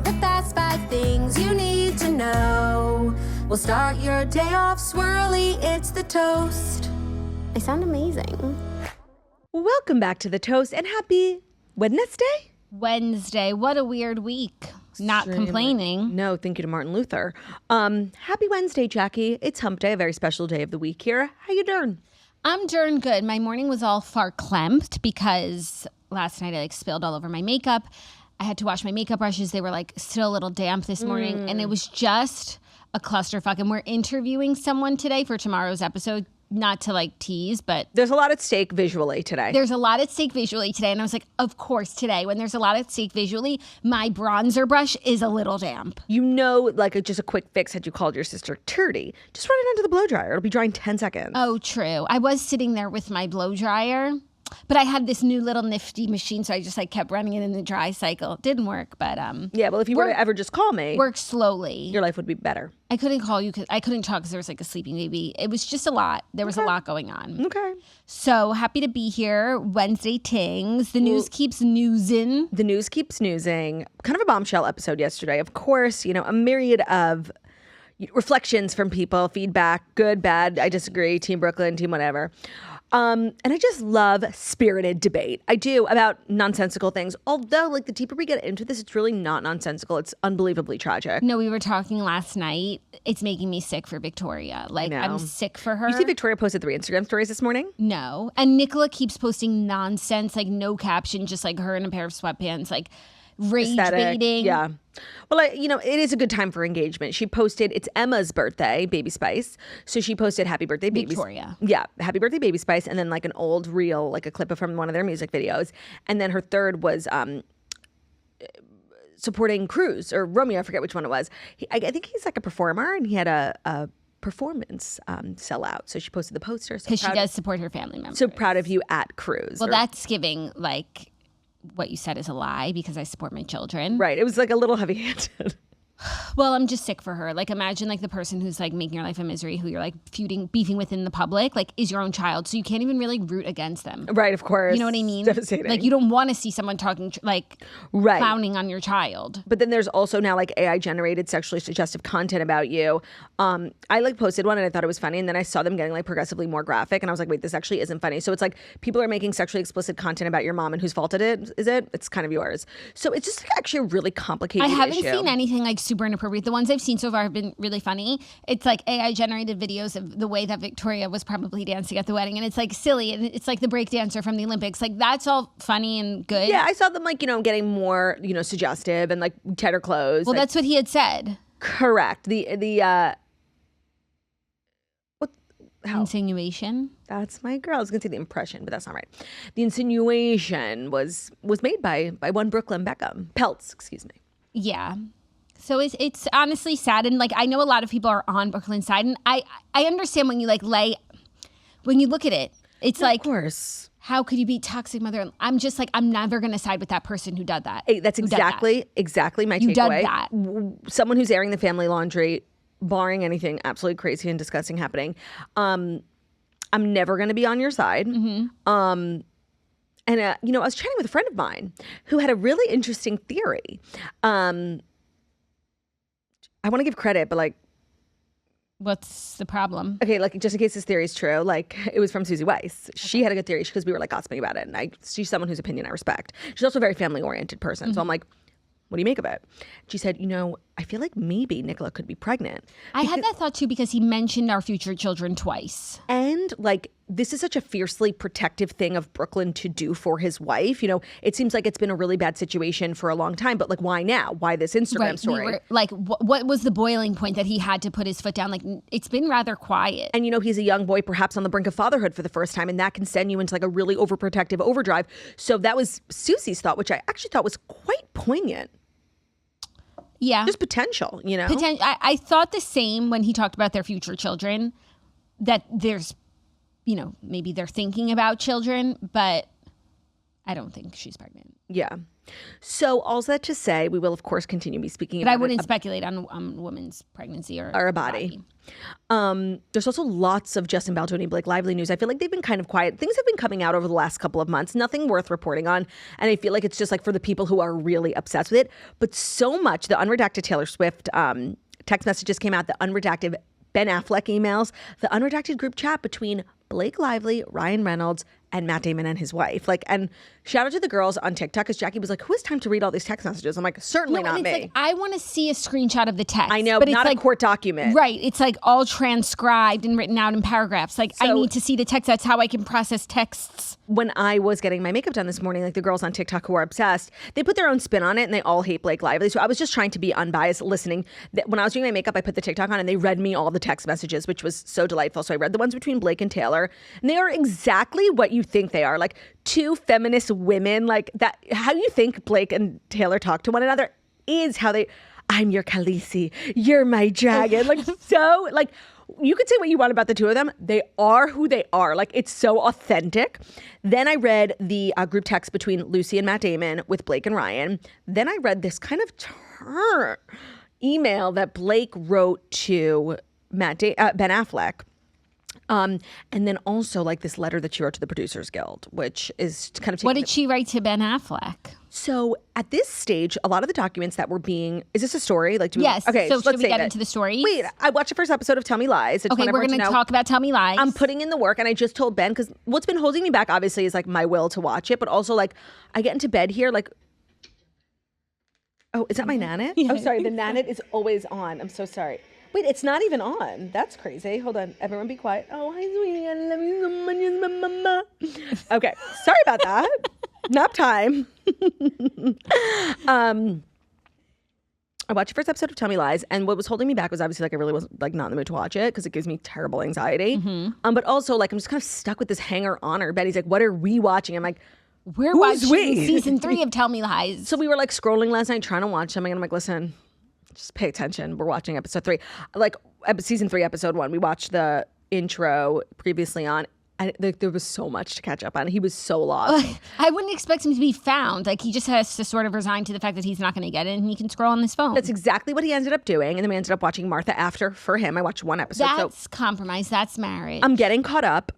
the fast 5 things you need to know. We'll start your day off swirly, it's the toast. I sound amazing. Welcome back to The Toast and happy Wednesday? Wednesday. What a weird week. Not complaining. No, thank you to Martin Luther. Happy Wednesday, Jackie. It's hump day, a very special day of the week here. How you doing? I'm doing good. My morning was all farklempt because last night I spilled all over my makeup. I had to wash my makeup brushes. They were still a little damp this morning. And it was just a clusterfuck. And we're interviewing someone today for tomorrow's episode. Not to tease, but there's a lot at stake visually today. There's a lot at stake visually today. And I was like, of course, today, when there's a lot at stake visually, my bronzer brush is a little damp. Just a quick fix had you called your sister Turdy. Just run it under the blow dryer. It'll be dry in 10 seconds. Oh, true. I was sitting there with my blow dryer, but I had this new little nifty machine, so I just kept running it in the dry cycle. It didn't work, but yeah. Well, if you were to ever just call me, work slowly, your life would be better. I couldn't call you because I couldn't talk because there was a sleeping baby. It was just a lot. There was a lot going on. Okay. So happy to be here. Wednesday tings. The news keeps newsing. The news keeps newsing. Kind of a bombshell episode yesterday. Of course, a myriad of reflections from people, feedback, good, bad, I disagree, Team Brooklyn, Team whatever. And I just love spirited debate. I do, about nonsensical things. Although, the deeper we get into this, it's really not nonsensical. It's unbelievably tragic. No, we were talking last night. It's making me sick for Victoria. I'm sick for her. You see Victoria posted 3 Instagram stories this morning? No. And Nicola keeps posting nonsense, no caption, just her in a pair of sweatpants, rage baiting. Yeah. Well, it is a good time for engagement. She posted, it's Emma's birthday, Baby Spice. So she posted happy birthday, Baby Victoria. Yeah. Happy birthday, Baby Spice. And then an old reel, a clip from one of their music videos. And then her third was supporting Cruz or Romeo. I forget which one it was. I think he's a performer and he had a performance sell out. So she posted the poster. Because she does support her family members. So proud of you at Cruz. Well, that's giving what you said is a lie because I support my children. Right. It was a little heavy-handed. Well, I'm just sick for her. Imagine the person who's making your life a misery, who you're beefing with in the public, is your own child. So you can't even really root against them. Right, of course. You know what I mean? Devastating. You don't want to see someone talking, clowning on your child. But then there's also now AI generated sexually suggestive content about you. I posted one and I thought it was funny. And then I saw them getting progressively more graphic. And I was like, wait, this actually isn't funny. So it's people are making sexually explicit content about your mom and whose fault it is it? It's kind of yours. So it's just actually a really complicated issue. I haven't seen anything super inappropriate. The ones I've seen so far have been really funny. It's AI generated videos of the way that Victoria was probably dancing at the wedding, and it's silly, and it's the break dancer from the Olympics. That's all funny and good. Yeah, I saw them getting more suggestive and tighter clothes. Well, that's what he had said. Correct. Insinuation. That's my girl. I was gonna say the impression, but that's not right. The insinuation was made by one Brooklyn Beckham. Peltz, excuse me. Yeah. So it's honestly sad, and I know a lot of people are on Brooklyn's side, and I understand when you when you look at it, it's of course, how could you be toxic mother? I'm just I'm never gonna side with that person who did that. Hey, that's exactly my takeaway. You did that. Someone who's airing the family laundry, barring anything absolutely crazy and disgusting happening. I'm never gonna be on your side. Mm-hmm. And I was chatting with a friend of mine who had a really interesting theory. I want to give credit, but what's the problem? Okay, just in case this theory is true, it was from Susie Weiss. Okay. She had a good theory because we were gossiping about it, and she's someone whose opinion I respect. She's also a very family-oriented person, mm-hmm. So I'm what do you make of it? She said, I feel maybe Nicola could be pregnant. I had that thought too because he mentioned our future children twice. And this is such a fiercely protective thing of Brooklyn to do for his wife. It seems it's been a really bad situation for a long time, but why now? Why this Instagram story? What was the boiling point that he had to put his foot down? It's been rather quiet. And he's a young boy, perhaps on the brink of fatherhood for the first time, and that can send you into a really overprotective overdrive. So that was Susie's thought, which I actually thought was quite poignant. Yeah. Just potential, I thought the same when he talked about their future children, that there's, maybe they're thinking about children, but I don't think she's pregnant. Yeah. So all that to say, we will, of course, continue to be speaking But I about wouldn't speculate on women's pregnancy or a body. There's also lots of Justin Baldoni, Blake Lively news. I feel like they've been kind of quiet. Things have been coming out over the last couple of months. Nothing worth reporting on. And I feel like it's just like for the people who are really obsessed with it. But so much, the unredacted Taylor Swift text messages came out, the unredacted Ben Affleck emails, the unredacted group chat between Blake Lively, Ryan Reynolds, and Matt Damon and his wife. Like, and shout out to the girls on TikTok, because Jackie was like, who has time to read all these text messages? I'm like, certainly not me. Like, I want to see a screenshot of the text. I know, but not a court document. Right. It's like all transcribed and written out in paragraphs. Like, I need to see the text. That's how I can process texts. When I was getting my makeup done this morning, like the girls on TikTok who are obsessed, they put their own spin on it and they all hate Blake Lively. So I was just trying to be unbiased listening. When I was doing my makeup, I put the TikTok on and they read me all the text messages, which was so delightful. So I read the ones between Blake and Taylor, and they are exactly what you think they are. Like two feminist women, like that. How you think Blake and Taylor talk to one another is how they, I'm your Khaleesi, you're my dragon. Like, so, like, you could say what you want about the two of them. They are who they are. Like, it's so authentic. Then I read the group text between Lucy and Matt Damon with Blake and Ryan. Then I read this kind of email that Blake wrote to Ben Affleck. And then also like this letter that she wrote to the Producers Guild, which is kind of... What did she write to Ben Affleck? So at this stage, a lot of the documents that were being... Is this a story? Like, yes. Okay, so let's should we get into the story? Wait, I watched the first episode of Tell Me Lies. Okay, we're going to talk about Tell Me Lies. I'm putting in the work, and I just told Ben, because what's been holding me back, obviously, is like my will to watch it, but also like I get into bed here, like... Oh, is that my Nanit? Yeah. Oh, sorry, the Nanit is always on. I'm so sorry. Wait, it's not even on. That's crazy. Hold on. Everyone be quiet. Oh, hi, sweetie. I love you so much. You're my mama. Okay. Sorry about that. Nap time. I watched the first episode of Tell Me Lies, and what was holding me back was obviously like I really wasn't like not in the mood to watch it because it gives me terrible anxiety. Mm-hmm. But also like I'm just kind of stuck with this hanger-oner. Betty's like, what are we watching? I'm like, we're watching season 3 of Tell Me Lies. So we were like scrolling last night trying to watch something, and I'm like, listen, just pay attention. We're watching episode 3. Like season 3, episode 1. We watched the intro previously on. There was so much to catch up on. He was so lost. I wouldn't expect him to be found. Like, he just has to sort of resign to the fact that he's not going to get it, and he can scroll on his phone. That's exactly what he ended up doing. And then we ended up watching Martha After for him. I watched one episode. That's compromise. That's marriage. I'm getting caught up.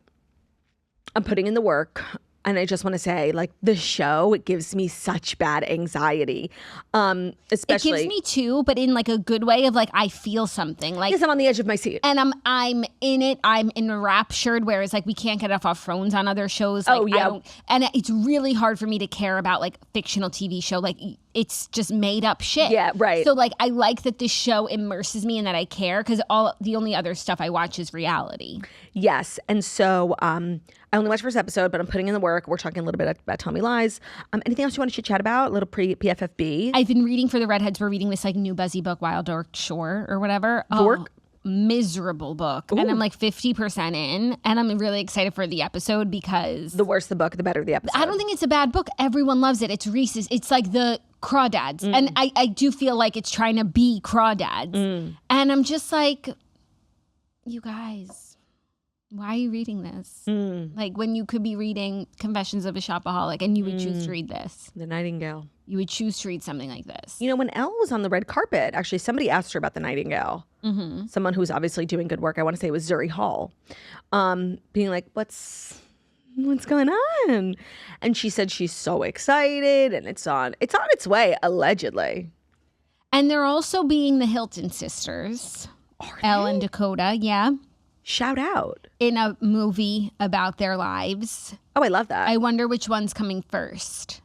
I'm putting in the work. And I just want to say, like, the show, it gives me such bad anxiety. Especially, it gives me too, but in like a good way of like, I feel something. Like, yes, I'm on the edge of my seat. And I'm in it. I'm enraptured, whereas like we can't get off our phones on other shows. Like, oh, yeah. And it's really hard for me to care about like fictional TV show. Like, it's just made up shit. Yeah, right. So like, I like that this show immerses me and that I care, because the only other stuff I watch is reality. Yes. And so I only watched the first episode, but I'm putting in the work. We're talking a little bit about Tell Me Lies. Anything else you want to chit chat about? A little pre-PFFB? I've been reading for the redheads. We're reading this like new buzzy book, Wild Dork Shore or whatever. Dork? Miserable book. Ooh. And I'm like 50% in, and I'm really excited for the episode because the worse the book, the better the episode. I don't think it's a bad book. Everyone loves it. It's Reese's. It's like the Crawdads. And I do feel like it's trying to be Crawdads. And I'm just like, you guys, why are you reading this? Like, when you could be reading Confessions of a Shopaholic and you would choose to read this. The Nightingale. You would choose to read something like this. You know, when Elle was on the red carpet, actually somebody asked her about The Nightingale. Mm-hmm. Someone who's obviously doing good work. I want to say it was Zuri Hall. Being like, what's going on? And she said she's so excited, and it's on its way, allegedly. And they're also being the Hilton sisters. Elle and Dakota, yeah. Shout out. In a movie about their lives. Oh, I love that. I wonder which one's coming first.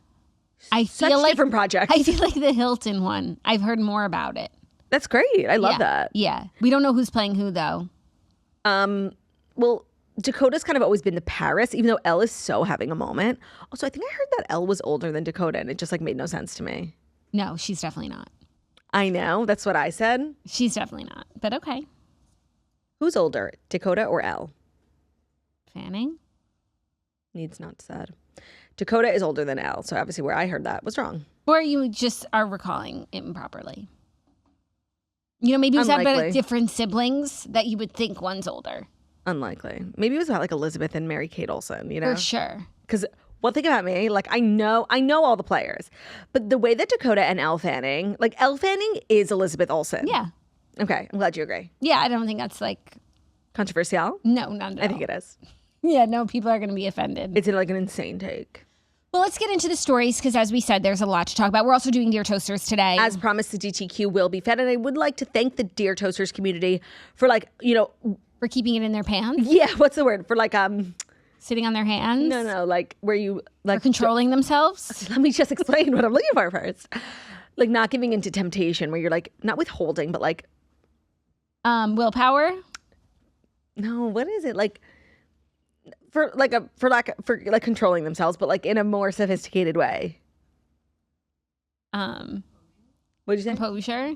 Such different projects. I feel like the Hilton one. I've heard more about it. That's great. I love that. Yeah. We don't know who's playing who, though. Well, Dakota's kind of always been the Paris, even though Elle is so having a moment. Also, I think I heard that Elle was older than Dakota, and it just like made no sense to me. No, she's definitely not. I know. That's what I said. She's definitely not. But okay. Who's older, Dakota or Elle? Fanning? Needs not said. Dakota is older than Elle, so obviously where I heard that was wrong. Or you just are recalling it improperly. You know, maybe it was about different siblings that you would think one's older. Unlikely. Maybe it was about like Elizabeth and Mary Kate Olsen, you know? For sure. Because one thing about me, like I know all the players, but the way that Dakota and Elle Fanning, like Elle Fanning is Elizabeth Olsen. Yeah. Okay, I'm glad you agree. Yeah, I don't think that's like Controversial? no, not at all. I think it is. Yeah, no, people are going to be offended. It's like an insane take. Well, let's get into the stories because, as we said, there's a lot to talk about. We're also doing Dear Toasters today. As promised, the DTQ will be fed, and I would like to thank the Dear Toasters community for for keeping it in their pants. yeah, what's the word? For Sitting on their hands. no, like where you like Or controlling themselves. Let me just explain what I'm looking for first. Like not giving into temptation, where you're like not withholding, but like Willpower. no, what is it like? For controlling themselves, but like in a more sophisticated way. What did you say? Composure.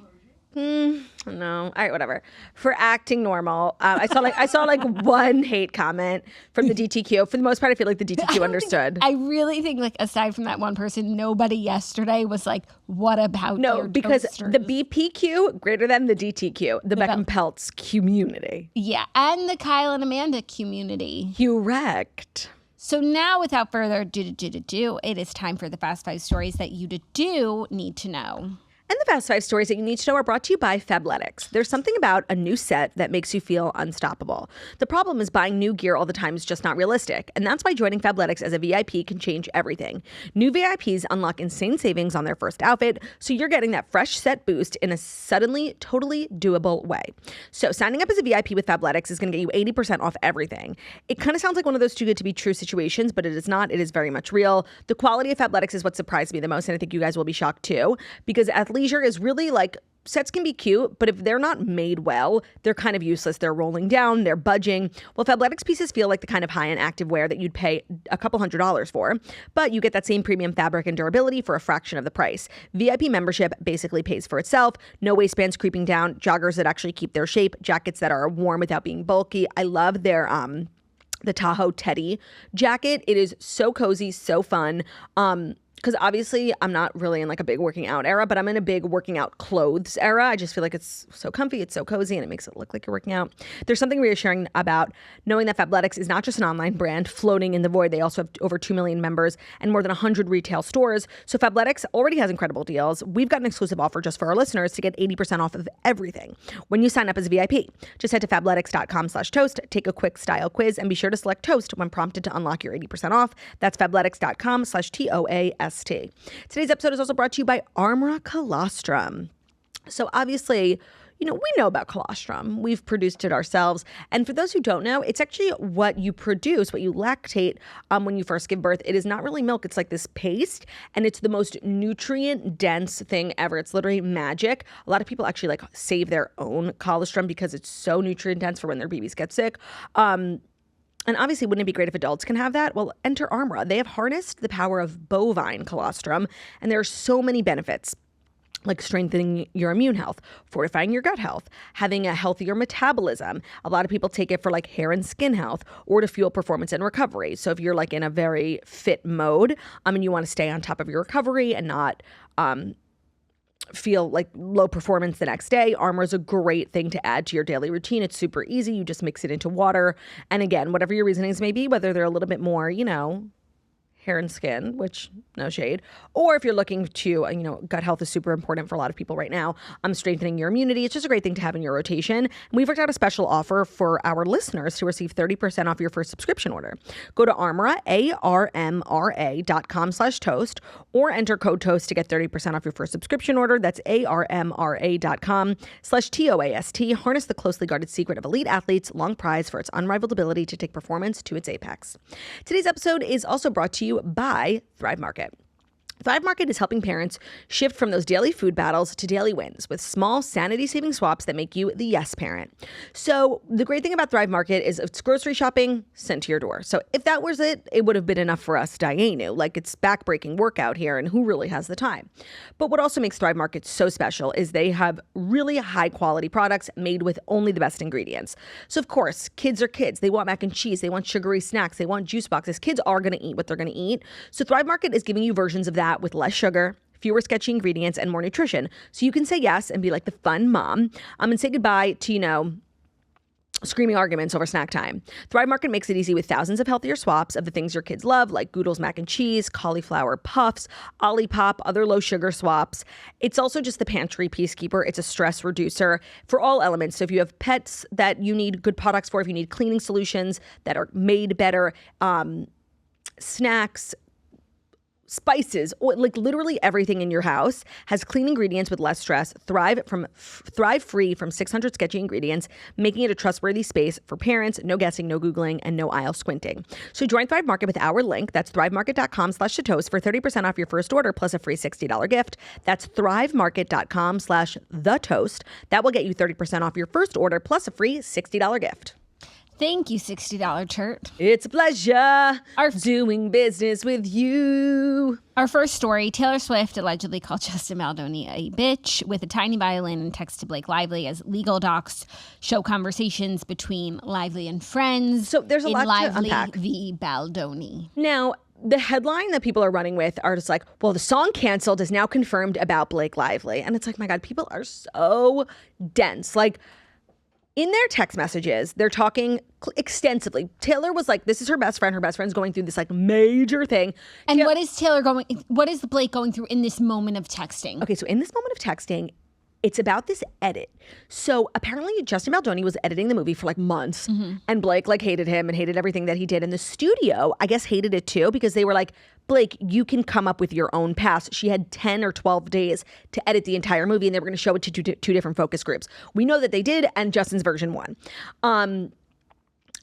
No. All right, whatever. For acting normal, I saw like one hate comment from the DTQ. For the most part, I feel like the DTQ understood. I really think, like, aside from that one person, nobody yesterday was like, "What about No, Dear because Toasters?" the BPQ greater than the DTQ, the Beckham Peltz community. Yeah, and the Kyle and Amanda community. Correct. So now, without further ado, it is time for the Fast 5 stories that you do need to know. And the Fast 5 stories that you need to know are brought to you by Fabletics. There's something about a new set that makes you feel unstoppable. The problem is buying new gear all the time is just not realistic. And that's why joining Fabletics as a VIP can change everything. New VIPs unlock insane savings on their first outfit, so you're getting that fresh set boost in a suddenly totally doable way. So signing up as a VIP with Fabletics is going to get you 80% off everything. It kind of sounds like one of those too good to be true situations, but it is not. It is very much real. The quality of Fabletics is what surprised me the most, and I think you guys will be shocked too, because athleisure is really like sets can be cute, but if they're not made well, they're kind of useless. They're rolling down, they're budging. Well, Fabletics pieces feel like the kind of high-end activewear that you'd pay a couple $100s for, but you get that same premium fabric and durability for a fraction of the price. VIP membership basically pays for itself. No waistbands creeping down, joggers that actually keep their shape, jackets that are warm without being bulky. I love their the Tahoe Teddy jacket. It is so cozy, so fun. Because obviously I'm not really in like a big working out era, but I'm in a big working out clothes era. I just feel like it's so comfy, it's so cozy, and it makes it look like you're working out. There's something reassuring about knowing that Fabletics is not just an online brand floating in the void. They also have over 2 million members and more than 100 retail stores. So Fabletics already has incredible deals. We've got an exclusive offer just for our listeners to get 80% off of everything when you sign up as a VIP. Just head to fabletics.com/toast, take a quick style quiz, and be sure to select Toast when prompted to unlock your 80% off. That's fabletics.com/TOAST. Today's episode is also brought to you by Armra Colostrum. So obviously, we know about colostrum. We've produced it ourselves. And for those who don't know, it's actually what you produce, what you lactate when you first give birth. It is not really milk. It's like this paste, and it's the most nutrient-dense thing ever. It's literally magic. A lot of people actually like save their own colostrum because it's so nutrient-dense for when their babies get sick. And obviously, wouldn't it be great if adults can have that? Well, enter Armra. They have harnessed the power of bovine colostrum, and there are so many benefits, like strengthening your immune health, fortifying your gut health, having a healthier metabolism. A lot of people take it for like hair and skin health or to fuel performance and recovery. So if you're like in a very fit mode and you want to stay on top of your recovery and not feel like low performance the next day, Armra is a great thing to add to your daily routine. It's super easy. You just mix it into water. And again, whatever your reasonings may be, whether they're a little bit more, hair and skin, which no shade, or if you're looking to, gut health is super important for a lot of people right now. Strengthening your immunity. It's just a great thing to have in your rotation. And we've worked out a special offer for our listeners to receive 30% off your first subscription order. Go to Armra, ARMRA.com/toast, or enter code TOAST to get 30% off your first subscription order. That's ARMRA.com/TOAST. Harness the closely guarded secret of elite athletes' long prize for its unrivaled ability to take performance to its apex. Today's episode is also brought to you by Thrive Market. Thrive Market is helping parents shift from those daily food battles to daily wins with small sanity-saving swaps that make you the yes parent. So the great thing about Thrive Market is it's grocery shopping sent to your door. So if that was it, it would have been enough for us, Dianu. Like it's backbreaking work out here, and who really has the time? But what also makes Thrive Market so special is they have really high-quality products made with only the best ingredients. So of course, kids are kids. They want mac and cheese. They want sugary snacks. They want juice boxes. Kids are going to eat what they're going to eat. So Thrive Market is giving you versions of that with less sugar, fewer sketchy ingredients, and more nutrition. So you can say yes and be like the fun mom and say goodbye to, screaming arguments over snack time. Thrive Market makes it easy with thousands of healthier swaps of the things your kids love, like Goodle's mac and cheese, cauliflower puffs, Olipop, other low sugar swaps. It's also just the pantry peacekeeper. It's a stress reducer for all elements. So if you have pets that you need good products for, if you need cleaning solutions that are made better, snacks, spices, or like literally everything in your house has clean ingredients with less stress. Thrive free from 600 sketchy ingredients, making it a trustworthy space for parents. No guessing, no Googling, and no aisle squinting. So join Thrive Market with our link. That's thrivemarket.com/thetoast for 30% off your first order plus a free $60 gift. That's thrivemarket.com/thetoast. That will get you 30% off your first order plus a free $60 gift. Thank you, $60 Churt. It's a pleasure doing business with you. Our first story, Taylor Swift allegedly called Justin Baldoni a bitch with a tiny violin and texted Blake Lively as legal docs show conversations between Lively and friends. So there's a lot Lively to unpack. v. Baldoni. Now, the headline that people are running with are just like, well, the song canceled is now confirmed about Blake Lively. And it's like, my God, people are so dense. Like, in their text messages, they're talking extensively. Taylor was like, this is her best friend. Her best friend's going through this like major thing. And what is Blake going through in this moment of texting? Okay, so in this moment of texting, it's about this edit. So apparently Justin Baldoni was editing the movie for like months, and Blake like hated him and hated everything that he did. And the studio, I guess, hated it too, because they were like, Blake, you can come up with your own pass. She had 10 or 12 days to edit the entire movie, and they were going to show it to two different focus groups. We know that they did, and Justin's version won.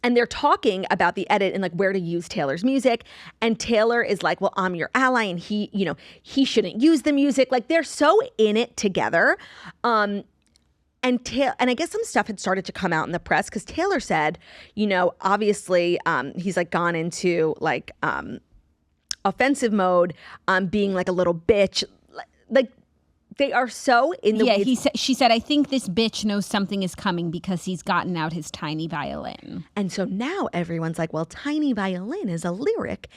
And they're talking about the edit and like where to use Taylor's music. And Taylor is like, well, I'm your ally, and he shouldn't use the music. Like, they're so in it together. And I guess some stuff had started to come out in the press because Taylor said, obviously he's like gone into like offensive mode, being like a little bitch. Like, they are so in the way. She said, I think this bitch knows something is coming because he's gotten out his tiny violin. And so now everyone's like, well, tiny violin is a lyric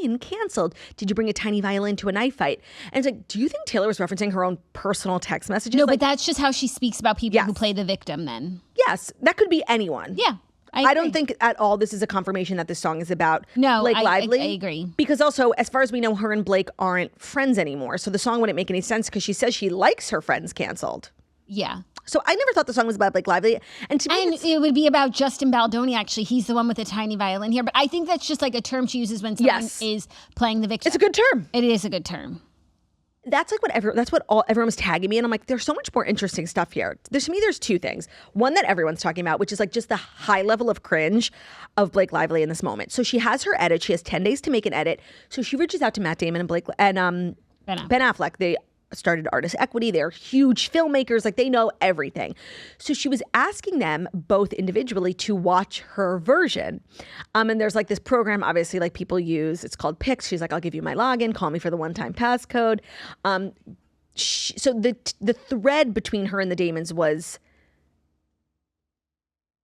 in Canceled. Did you bring a tiny violin to a knife fight? And it's like, do you think Taylor was referencing her own personal text messages? No, but that's just how she speaks about people who play the victim then. Yes, that could be anyone. Yeah. I don't think at all this is a confirmation that this song is about Blake Lively. I agree. Because also, as far as we know, her and Blake aren't friends anymore. So the song wouldn't make any sense because she says she likes her friends Canceled. Yeah. So I never thought the song was about Blake Lively. And to me, it would be about Justin Baldoni, actually. He's the one with the tiny violin here. But I think that's just like a term she uses when someone is playing the victim. It's a good term. It is a good term. That's like everyone was tagging me, and I'm like, there's so much more interesting stuff here. To me, there's two things. One that everyone's talking about, which is like just the high level of cringe of Blake Lively in this moment. So she has her edit. She has 10 days to make an edit. So she reaches out to Matt Damon and Ben Affleck. They started Artist Equity. They're huge filmmakers. Like, they know everything. So she was asking them both individually to watch her version. And there's like this program, obviously, like people use. It's called Pix. She's like, I'll give you my login. Call me for the one-time passcode. So the thread between her and the Damons was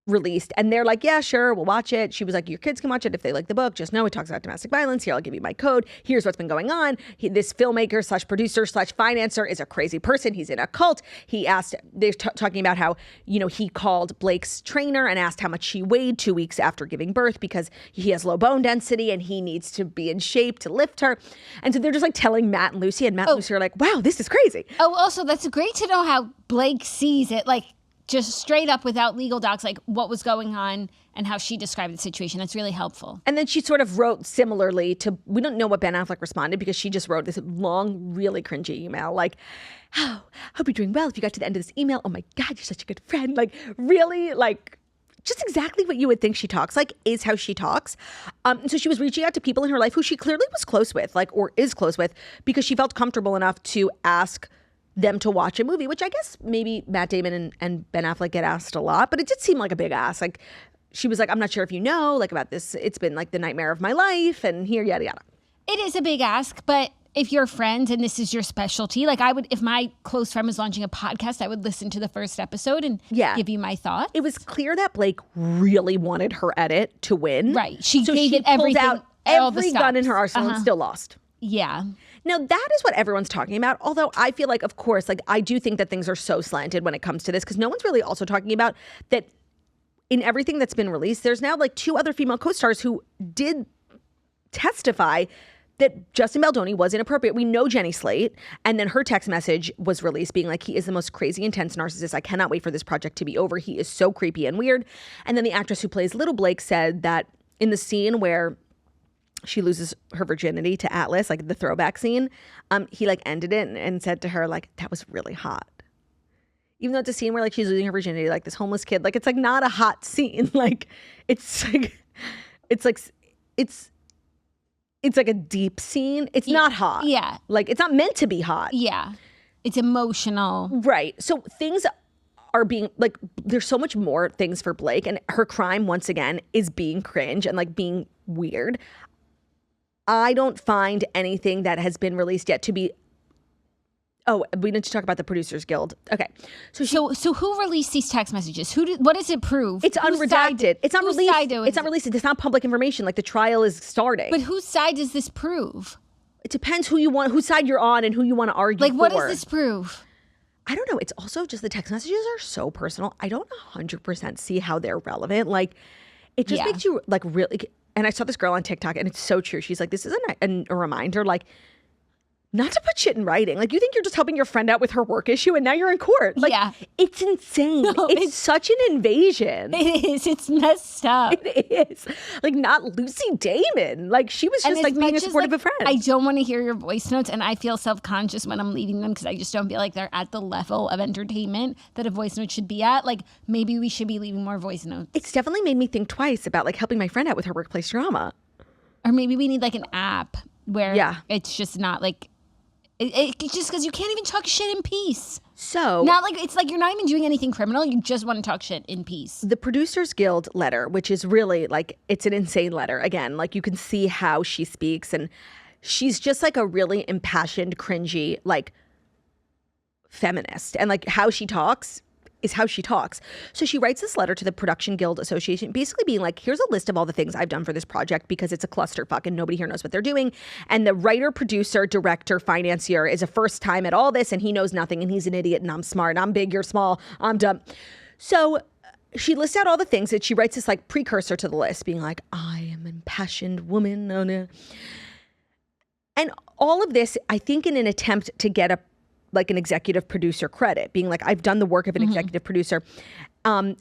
released, and they're like, yeah, sure, we'll watch it. She was like, your kids can watch it if they like the book. Just know it talks about domestic violence. Here, I'll give you my code. Here's what's been going on. This filmmaker / producer / financer is a crazy person. He's in a cult. They're talking about how, he called Blake's trainer and asked how much she weighed 2 weeks after giving birth because he has low bone density and he needs to be in shape to lift her. And so they're just like telling Matt and Lucy, and Matt and Lucy are like, wow, this is crazy. Oh, also, that's great to know how Blake sees it. Like, just straight up without legal docs, like what was going on and how she described the situation. That's really helpful. And then she sort of wrote similarly to, we don't know what Ben Affleck responded because she just wrote this long, really cringy email. Like, oh, hope you're doing well. If you got to the end of this email, oh my God, you're such a good friend. Like, really, like, just exactly what you would think she talks like is how she talks. So she was reaching out to people in her life who she clearly was close with, like, or is close with, because she felt comfortable enough to ask them to watch a movie, which I guess maybe Matt Damon and Ben Affleck get asked a lot, but it did seem like a big ask. Like, she was like, I'm not sure if you know, like, about this. It's been like the nightmare of my life, and here, yada, yada. It is a big ask, but if you're friends and this is your specialty, like I would, if my close friend was launching a podcast, I would listen to the first episode and give you my thoughts. It was clear that Blake really wanted her edit to win. Right. She gave it everything, out every gun in her arsenal and still lost. Yeah. Now, that is what everyone's talking about, although I feel like, of course, like, I do think that things are so slanted when it comes to this, because no one's really also talking about that in everything that's been released, there's now like 2 other female co-stars who did testify that Justin Baldoni was inappropriate. We know Jenny Slate, and then her text message was released being like, he is the most crazy, intense narcissist. I cannot wait for this project to be over. He is so creepy and weird. And then the actress who plays Little Blake said that in the scene where she loses her virginity to Atlas, like the throwback scene, he like ended it and said to her, like, that was really hot. Even though it's a scene where like she's losing her virginity, like this homeless kid, like it's like not a hot scene. Like it's like a deep scene. It's not hot. Yeah. Like it's not meant to be hot. Yeah. It's emotional. Right. So things are being like, there's so much more things for Blake, and her crime once again is being cringe and like being weird. I don't find anything that has been released yet to be. Oh, we need to talk about the Producers Guild. Okay. So who released these text messages? What does it prove? It's unredacted. It's not released. It's not released. It's not public information. Like the trial is starting. But whose side does this prove? It depends whose side you're on and who you want to argue like, for. what does this prove? I don't know. It's also just the text messages are so personal. I don't 100% see how they're relevant. Like, it just makes you like really. And I saw this girl on TikTok, and it's so true. She's like, this is a reminder, like, not to put shit in writing. Like, you think you're just helping your friend out with her work issue, and now you're in court. Like, it's insane. No, it's such an invasion. It is. It's messed up. It is. Like, not Lucy Damon. Like, she was just like being a supportive of friends. I don't want to hear your voice notes, and I feel self-conscious when I'm leaving them because I just don't feel like they're at the level of entertainment that a voice note should be at. Like, maybe we should be leaving more voice notes. It's definitely made me think twice about like helping my friend out with her workplace drama. Or maybe we need like an app where it's just not like, it's just because you can't even talk shit in peace. So not like it's like you're not even doing anything criminal. You just want to talk shit in peace. The Producers Guild letter, which is really like, it's an insane letter. Again, like you can see how she speaks, and she's just like a really impassioned, cringy, like feminist, and like how she talks is how she talks. So she writes this letter to the Production Guild Association, basically being like, here's a list of all the things I've done for this project because it's a clusterfuck and nobody here knows what they're doing. And the writer, producer, director, financier is a first time at all this, and he knows nothing, and he's an idiot, and I'm smart, I'm big, you're small, I'm dumb. So she lists out all the things that she writes this like precursor to the list, being like, I am an impassioned woman. Oh, no. And all of this, I think, in an attempt to get like an executive producer credit, being like, I've done the work of an executive producer. And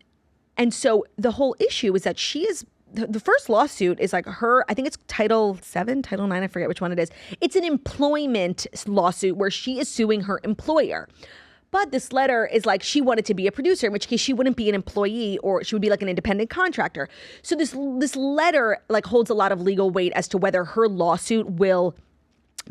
so the whole issue is that she is, the first lawsuit is like her, I think it's Title 7, Title 9, I forget which one it is. It's an employment lawsuit where she is suing her employer. But this letter is like she wanted to be a producer, in which case she wouldn't be an employee, or she would be like an independent contractor. So this letter like holds a lot of legal weight as to whether her lawsuit will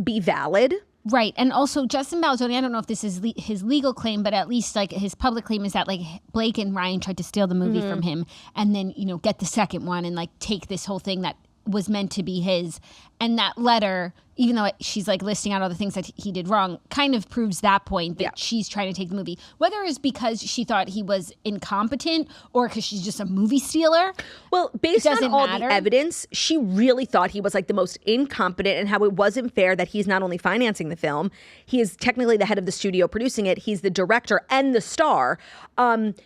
be valid. Right. And also Justin Baldoni, I don't know if this is his legal claim, but at least like his public claim is that like Blake and Ryan tried to steal the movie from him and then, you know, get the second one and like take this whole thing that was meant to be his. And that letter, even though she's like listing out all the things that he did wrong, kind of proves that point that she's trying to take the movie. Whether it's because she thought he was incompetent or because she's just a movie stealer. Well, based on all the evidence, she really thought he was like the most incompetent, and how it wasn't fair that he's not only financing the film, he is technically the head of the studio producing it. He's the director and the star.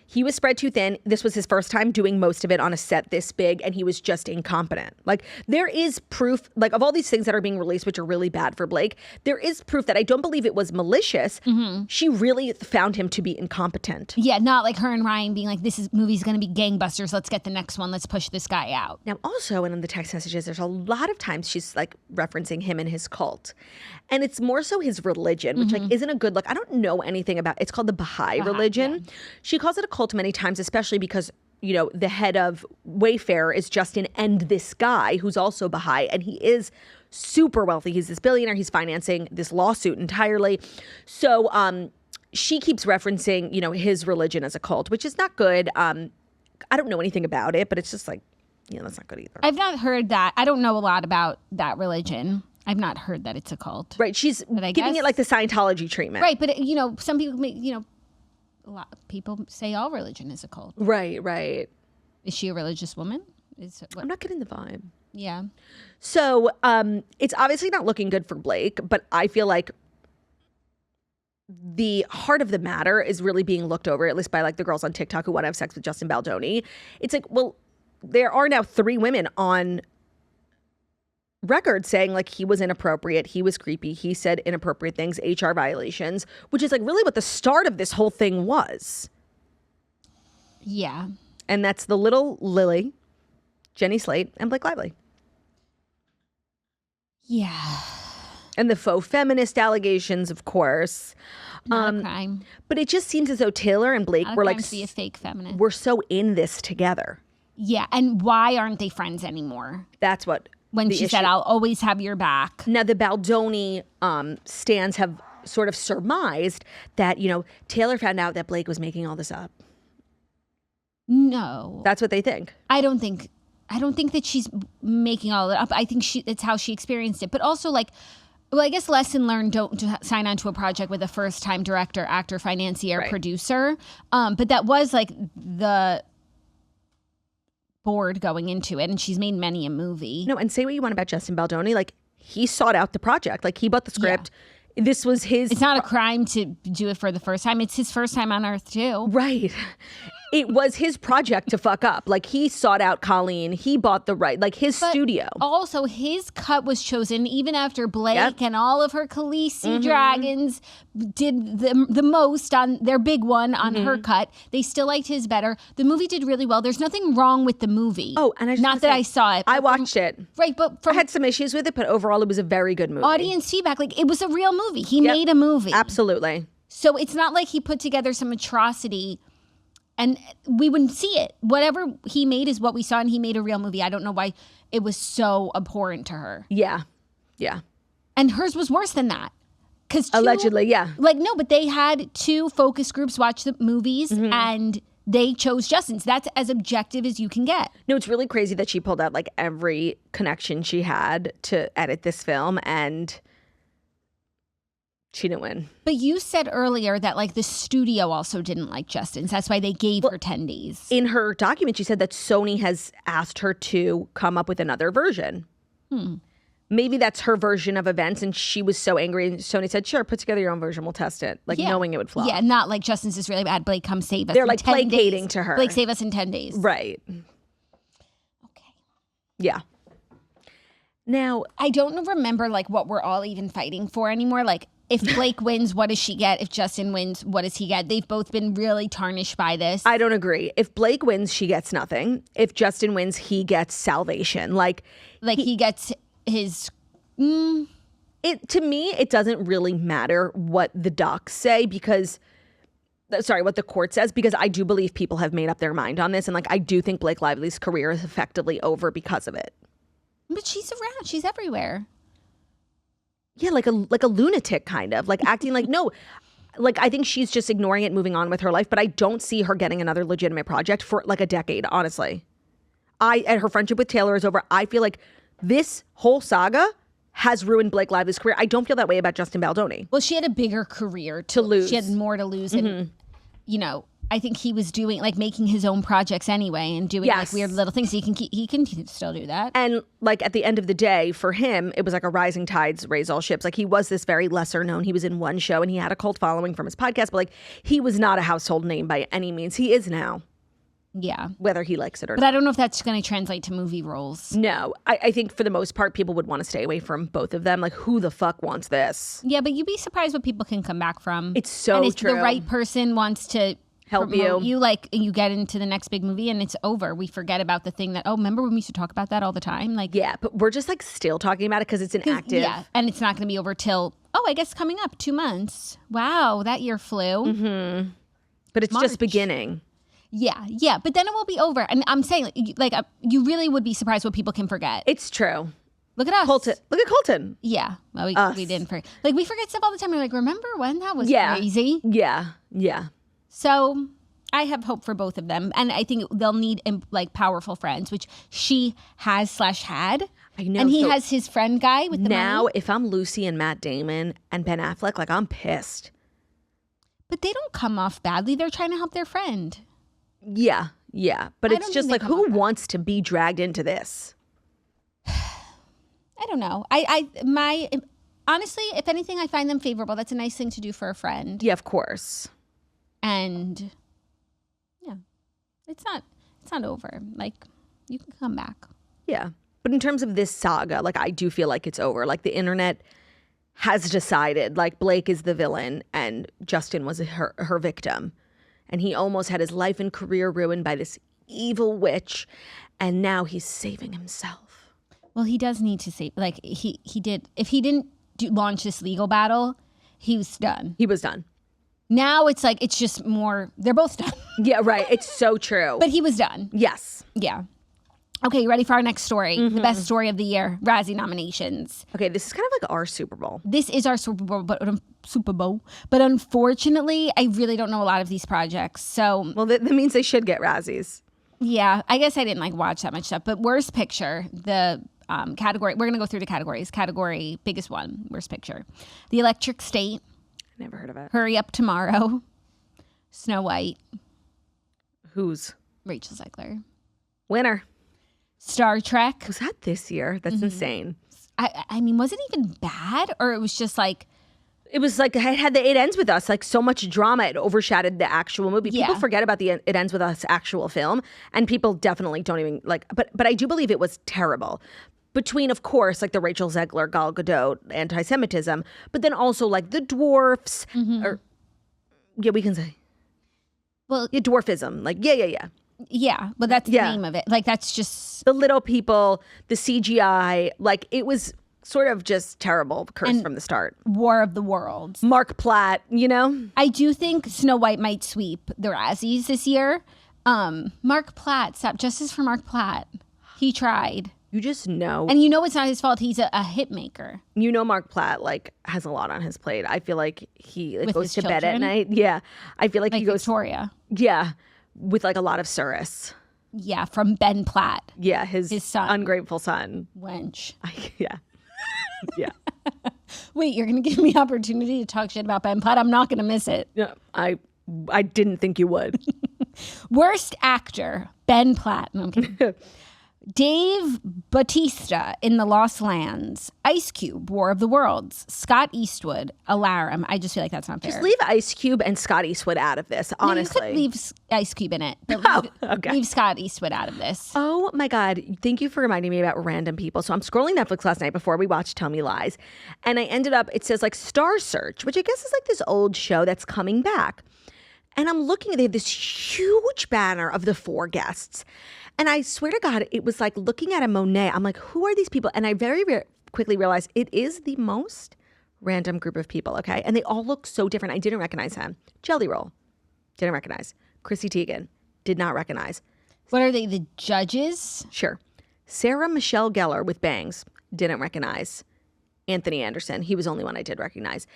He was spread too thin. This was his first time doing most of it on a set this big, and he was just incompetent. Like, there is proof, like, of all these things that are being released, which are really bad for Blake, there is proof that I don't believe it was malicious. She really found him to be incompetent. Yeah, not like her and Ryan being like, movie's going to be gangbusters. Let's get the next one. Let's push this guy out. Now, also, in the text messages, there's a lot of times she's like referencing him and his cult. And it's more so his religion, which like isn't a good look. I don't know anything about it. It's called the Baha'i religion. Yeah. She calls it a cult many times, especially because, you know, the head of Wayfair is Justin and this guy who's also Baha'i, and he is super wealthy. He's this billionaire. He's financing this lawsuit entirely. So she keeps referencing, you know, his religion as a cult, which is not good. I don't know anything about it, but it's just like, you know, that's not good either. I've not heard that. I don't know a lot about that religion. I've not heard that it's a cult. Right. She's giving it like the Scientology treatment. Right. But, you know, some people, you know, a lot of people say all religion is a cult. Right, right. Is she a religious woman? I'm not getting the vibe. Yeah. So it's obviously not looking good for Blake, but I feel like the heart of the matter is really being looked over, at least by like the girls on TikTok who want to have sex with Justin Baldoni. It's like, well, there are now 3 women on record saying like he was inappropriate, he was creepy, he said inappropriate things, HR violations, which is like really what the start of this whole thing was. Yeah. And that's the little Lily, Jenny Slate, and Blake Lively. Yeah. And the faux feminist allegations, of course. Not a crime. But it just seems as though Taylor and Blake Not a were crime like, to be a fake feminist. we're so in this together. Yeah. And why aren't they friends anymore? That's what When the she issue. said, I'll always have your back. Now, the Baldoni stands have sort of surmised that, you know, Taylor found out that Blake was making all this up. No. That's what they think. I don't think that she's making all of it up. I think it's how she experienced it. But also, like, well, I guess lesson learned, don't sign on to a project with a first-time director, actor, financier, Right. producer. But that was, like, the board going into it. And she's made many a movie. No, and say what you want about Justin Baldoni. Like, he sought out the project. Like, he bought the script. This was his... It's not a crime to do it for the first time. It's his first time on Earth, too. Right. It was his project to fuck up. Like, he sought out Colleen. He bought the right, like his studio. Also, his cut was chosen even after Blake Yep. and all of her Khaleesi dragons did the most on their big one on her cut. They still liked his better. The movie did really well. There's nothing wrong with the movie. Oh, and I just not wanna that say, I saw it. I but watched it. Right, but I from had some issues with it, but overall it was a very good movie. audience feedback, like it was a real movie. He made a movie. Absolutely. So it's not like he put together some atrocity and we wouldn't see it. Whatever he made is what we saw, and he made a real movie. I don't know why it was so abhorrent to her. Yeah. Yeah. And hers was worse than that. Because Allegedly, yeah. Like, no, but they had 2 focus groups watch the movies, and they chose Justin's. That's as objective as you can get. No, it's really crazy that she pulled out like every connection she had to edit this film, and she didn't win. But you said earlier that, like, the studio also didn't like Justin's. That's why they gave her 10 days. In her document, she said that Sony has asked her to come up with another version. Maybe that's her version of events, and she was so angry, and Sony said, sure, put together your own version, we'll test it. Like, knowing it would flop. Yeah, not like Justin's is really bad. Blake, come save us. They're in like 10 placating days. to her. Blake, save us in 10 days. Right. Okay. Yeah. Now, I don't remember, like, what we're all even fighting for anymore. Like, if Blake wins, what does she get? If Justin wins, what does he get? They've both been really tarnished by this. I don't agree. If Blake wins, she gets nothing. If Justin wins, he gets salvation. Like he gets his... it to me, it doesn't really matter what the docs say because what the court says, because I do believe people have made up their mind on this, and like I do think Blake Lively's career is effectively over because of it. But she's around. She's everywhere. Yeah, like a lunatic kind of, like acting like no. Like, I think she's just ignoring it, moving on with her life, but I don't see her getting another legitimate project for like a decade, honestly. And her friendship with Taylor is over. I feel like this whole saga has ruined Blake Lively's career. I don't feel that way about Justin Baldoni. Well, she had a bigger career To lose. She had more to lose. And, you know, I think he was doing, like, making his own projects anyway and doing, like, weird little things. He can still do that. And, like, at the end of the day, for him, it was like a rising tides raise all ships. Like, he was this very lesser known. He was in one show and he had a cult following from his podcast, but, like, he was not a household name by any means. He is now. Yeah. Whether he likes it or But not. I don't know if that's going to translate to movie roles. No. I think for the most part, people would want to stay away from both of them. Like, who the fuck wants this? Yeah, but you'd be surprised what people can come back from. It's so and if true. the right person wants to Help promote you. like, you get into the next big movie and it's over. We forget about the thing that, remember when we used to talk about that all the time? Like, Yeah, but we're just, like, still talking about it because it's an active. yeah, and it's not going to be over till, I guess coming up 2 months. Wow, that year flew. But it's March. just beginning. Yeah, but then it will be over. And I'm saying, you really would be surprised what people can forget. It's true. Look at us. Colton. Look at Colton. Yeah, well, Us. we didn't forget. Like, we forget stuff all the time. We're like, remember when that was Yeah. crazy? Yeah. Yeah. So I have hope for both of them. And I think they'll need, like, powerful friends, which she has/had. I know. And he so has his friend guy with the now, money. if I'm Lucy and Matt Damon and Ben Affleck, like, I'm pissed. But they don't come off badly. They're trying to help their friend. Yeah. Yeah. But I it's don't just think like, they come who off bad. wants to be dragged into this? I don't know. honestly, if anything, I find them favorable. That's a nice thing to do for a friend. Yeah, of course. And yeah, it's not over. Like, you can come back. Yeah. But in terms of this saga, like, I do feel like it's over. Like, the internet has decided, like, Blake is the villain and Justin was her victim. And he almost had his life and career ruined by this evil witch. And now he's saving himself. Well, he does need to save, like, he did. If he didn't launch this legal battle, he was done. He was done. Now it's like, it's just more, they're both done. Yeah, right. It's so true. But he was done. Yes. Yeah. Okay, you ready for our next story? The best story of the year, Razzie nominations. Okay, this is kind of like our Super Bowl. This is our Super Bowl, but unfortunately, I really don't know a lot of these projects. So, Well, that means they should get Razzies. yeah, I guess I didn't like watch that much stuff. But worst picture, the category, we're going to go through the categories. Category, biggest one, worst picture. The Electric State. Never heard of it. Hurry Up Tomorrow. Snow White. Who's? Rachel Zegler. Winner. Star Trek. Was that this year? That's insane. I mean, was it even bad? Or it was just like... It was like, it had the It Ends With Us, like so much drama, it overshadowed the actual movie. People Yeah. forget about the It Ends With Us actual film, and people definitely don't even like, but I do believe it was terrible. Between, of course, like the Rachel Zegler, Gal Gadot, anti-Semitism, but then also like the dwarfs, or, yeah, we can say, Well, yeah, dwarfism, like, yeah. yeah, but that's the name of it. Like, that's just... The little people, the CGI, like it was sort of just terrible curse from the start. War of the Worlds. Mark Platt, you know? I do think Snow White might sweep the Razzies this year. Mark Platt, stop. Justice for Mark Platt. He tried. You just know. And you know it's not his fault. He's a hit maker. You know Mark Platt, like, has a lot on his plate. I feel like he like, With goes his to bed at children? night. Yeah. I feel like Like he goes, Victoria. yeah, with like a lot of Surus. Yeah, from Ben Platt. Yeah, his son. ungrateful son. Wench. Yeah. Yeah. Wait, you're going to give me opportunity to talk shit about Ben Platt? I'm not going to miss it. Yeah, I didn't think you would. Worst actor, Ben Platt. No, I'm kidding. Dave Bautista in The Lost Lands. Ice Cube, War of the Worlds. Scott Eastwood, Alarum. I just feel like that's not fair. Just leave Ice Cube and Scott Eastwood out of this, honestly. No, you could leave Ice Cube in it, but leave Scott Eastwood out of this. Oh my God. Thank you for reminding me about random people. So I'm scrolling Netflix last night before we watched Tell Me Lies. And I ended up, it says like Star Search, which I guess is like this old show that's coming back. And I'm looking, they have this huge banner of the 4 guests. And I swear to God, it was like looking at a Monet. I'm like, who are these people? And I very quickly realized it is the most random group of people, okay? And they all look so different. I didn't recognize him. Jelly Roll, didn't recognize. Chrissy Teigen, did not recognize. What are they, the judges? Sure. Sarah Michelle Gellar with bangs, didn't recognize. Anthony Anderson, he was the only one I did recognize.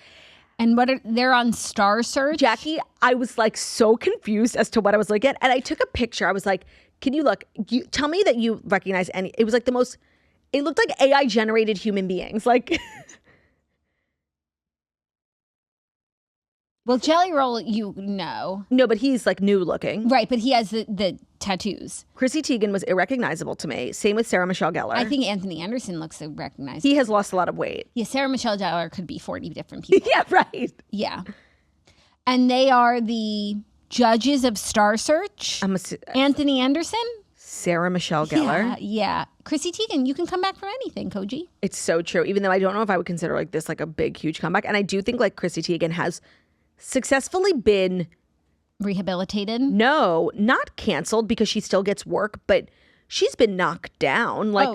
And they're on Star Search? Jackie, I was like so confused as to what I was looking at. And I took a picture. I was like, can you look? Tell me that you recognize any. It was like it looked like AI generated human beings. Like, well, Jelly Roll, you know. no, but he's like new looking. Right, but he has the tattoos. Chrissy Teigen was irrecognizable to me. Same with Sarah Michelle Gellar. I think Anthony Anderson looks recognizable. he has lost a lot of weight. Yeah, Sarah Michelle Gellar could be 40 different people. Yeah, right. Yeah. And they are the judges of Star Search. Anthony Anderson? Sarah Michelle Gellar. Yeah. Chrissy Teigen, you can come back from anything, Koji. It's so true. Even though I don't know if I would consider like this like a big, huge comeback. And I do think like Chrissy Teigen has successfully been Rehabilitated? No, not canceled because she still gets work, but she's been knocked down like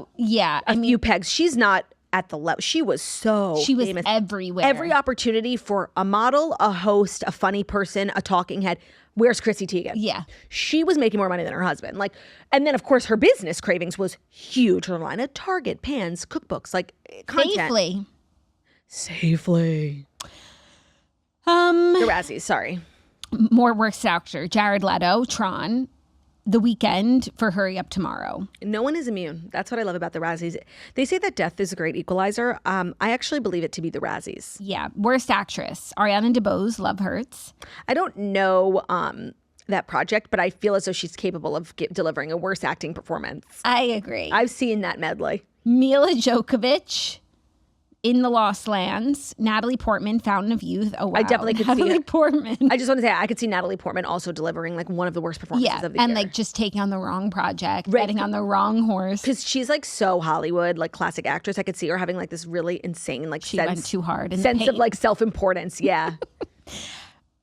a few pegs. She's not at the level. She was She was famous. everywhere. Every opportunity for a model, a host, a funny person, a talking head. Where's Chrissy Teigen? Yeah. She was making more money than her husband. Like, and then of course her business cravings was huge. Her line of Target, pans, cookbooks, like content. Safely. The Razzies, sorry. More worst actor. Jared Leto, Tron. The Weeknd for Hurry Up Tomorrow. No one is immune. That's what I love about the Razzies. They say that death is a great equalizer. I actually believe it to be the Razzies. Yeah. Worst actress. Ariana DeBose, Love Hurts. I don't know that project, but I feel as though she's capable of delivering a worse acting performance. I agree. I've seen that medley. Mila Djokovic. In the Lost Lands, Natalie Portman, Fountain of Youth. Oh, wow. I definitely could see Natalie it. Portman. I just want to say I could see Natalie Portman also delivering like one of the worst performances of the year. And like just taking on the wrong project, betting on the wrong horse. Because she's like so Hollywood, like classic actress. I could see her having like this really insane like She went too hard. sense of like self-importance. Yeah.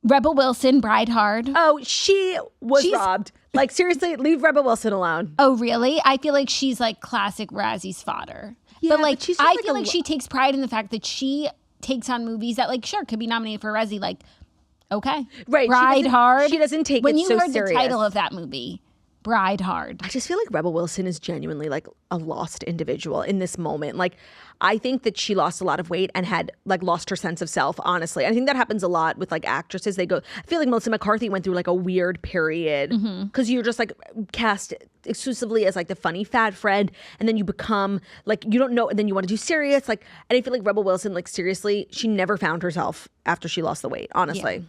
Rebel Wilson, Bride Hard. Oh, she's robbed. Like seriously, leave Rebel Wilson alone. Oh, really? I feel like she's like classic Razzie's fodder. Yeah, but like but she's just I like feel like she takes pride in the fact that she takes on movies that like sure could be nominated for Razzie. Like, okay, Right, Bride Hard. she doesn't take when it you so heard serious. the title of that movie, Bride Hard. I just feel like Rebel Wilson is genuinely like a lost individual in this moment. Like, I think that she lost a lot of weight and had like lost her sense of self, honestly. I think that happens a lot with like actresses. I feel like Melissa McCarthy went through like a weird period because you're just like cast exclusively as like the funny fat friend, and then you become like, you don't know, and then you want to do serious. Like, and I feel like Rebel Wilson, like seriously, she never found herself after she lost the weight, honestly. Yeah.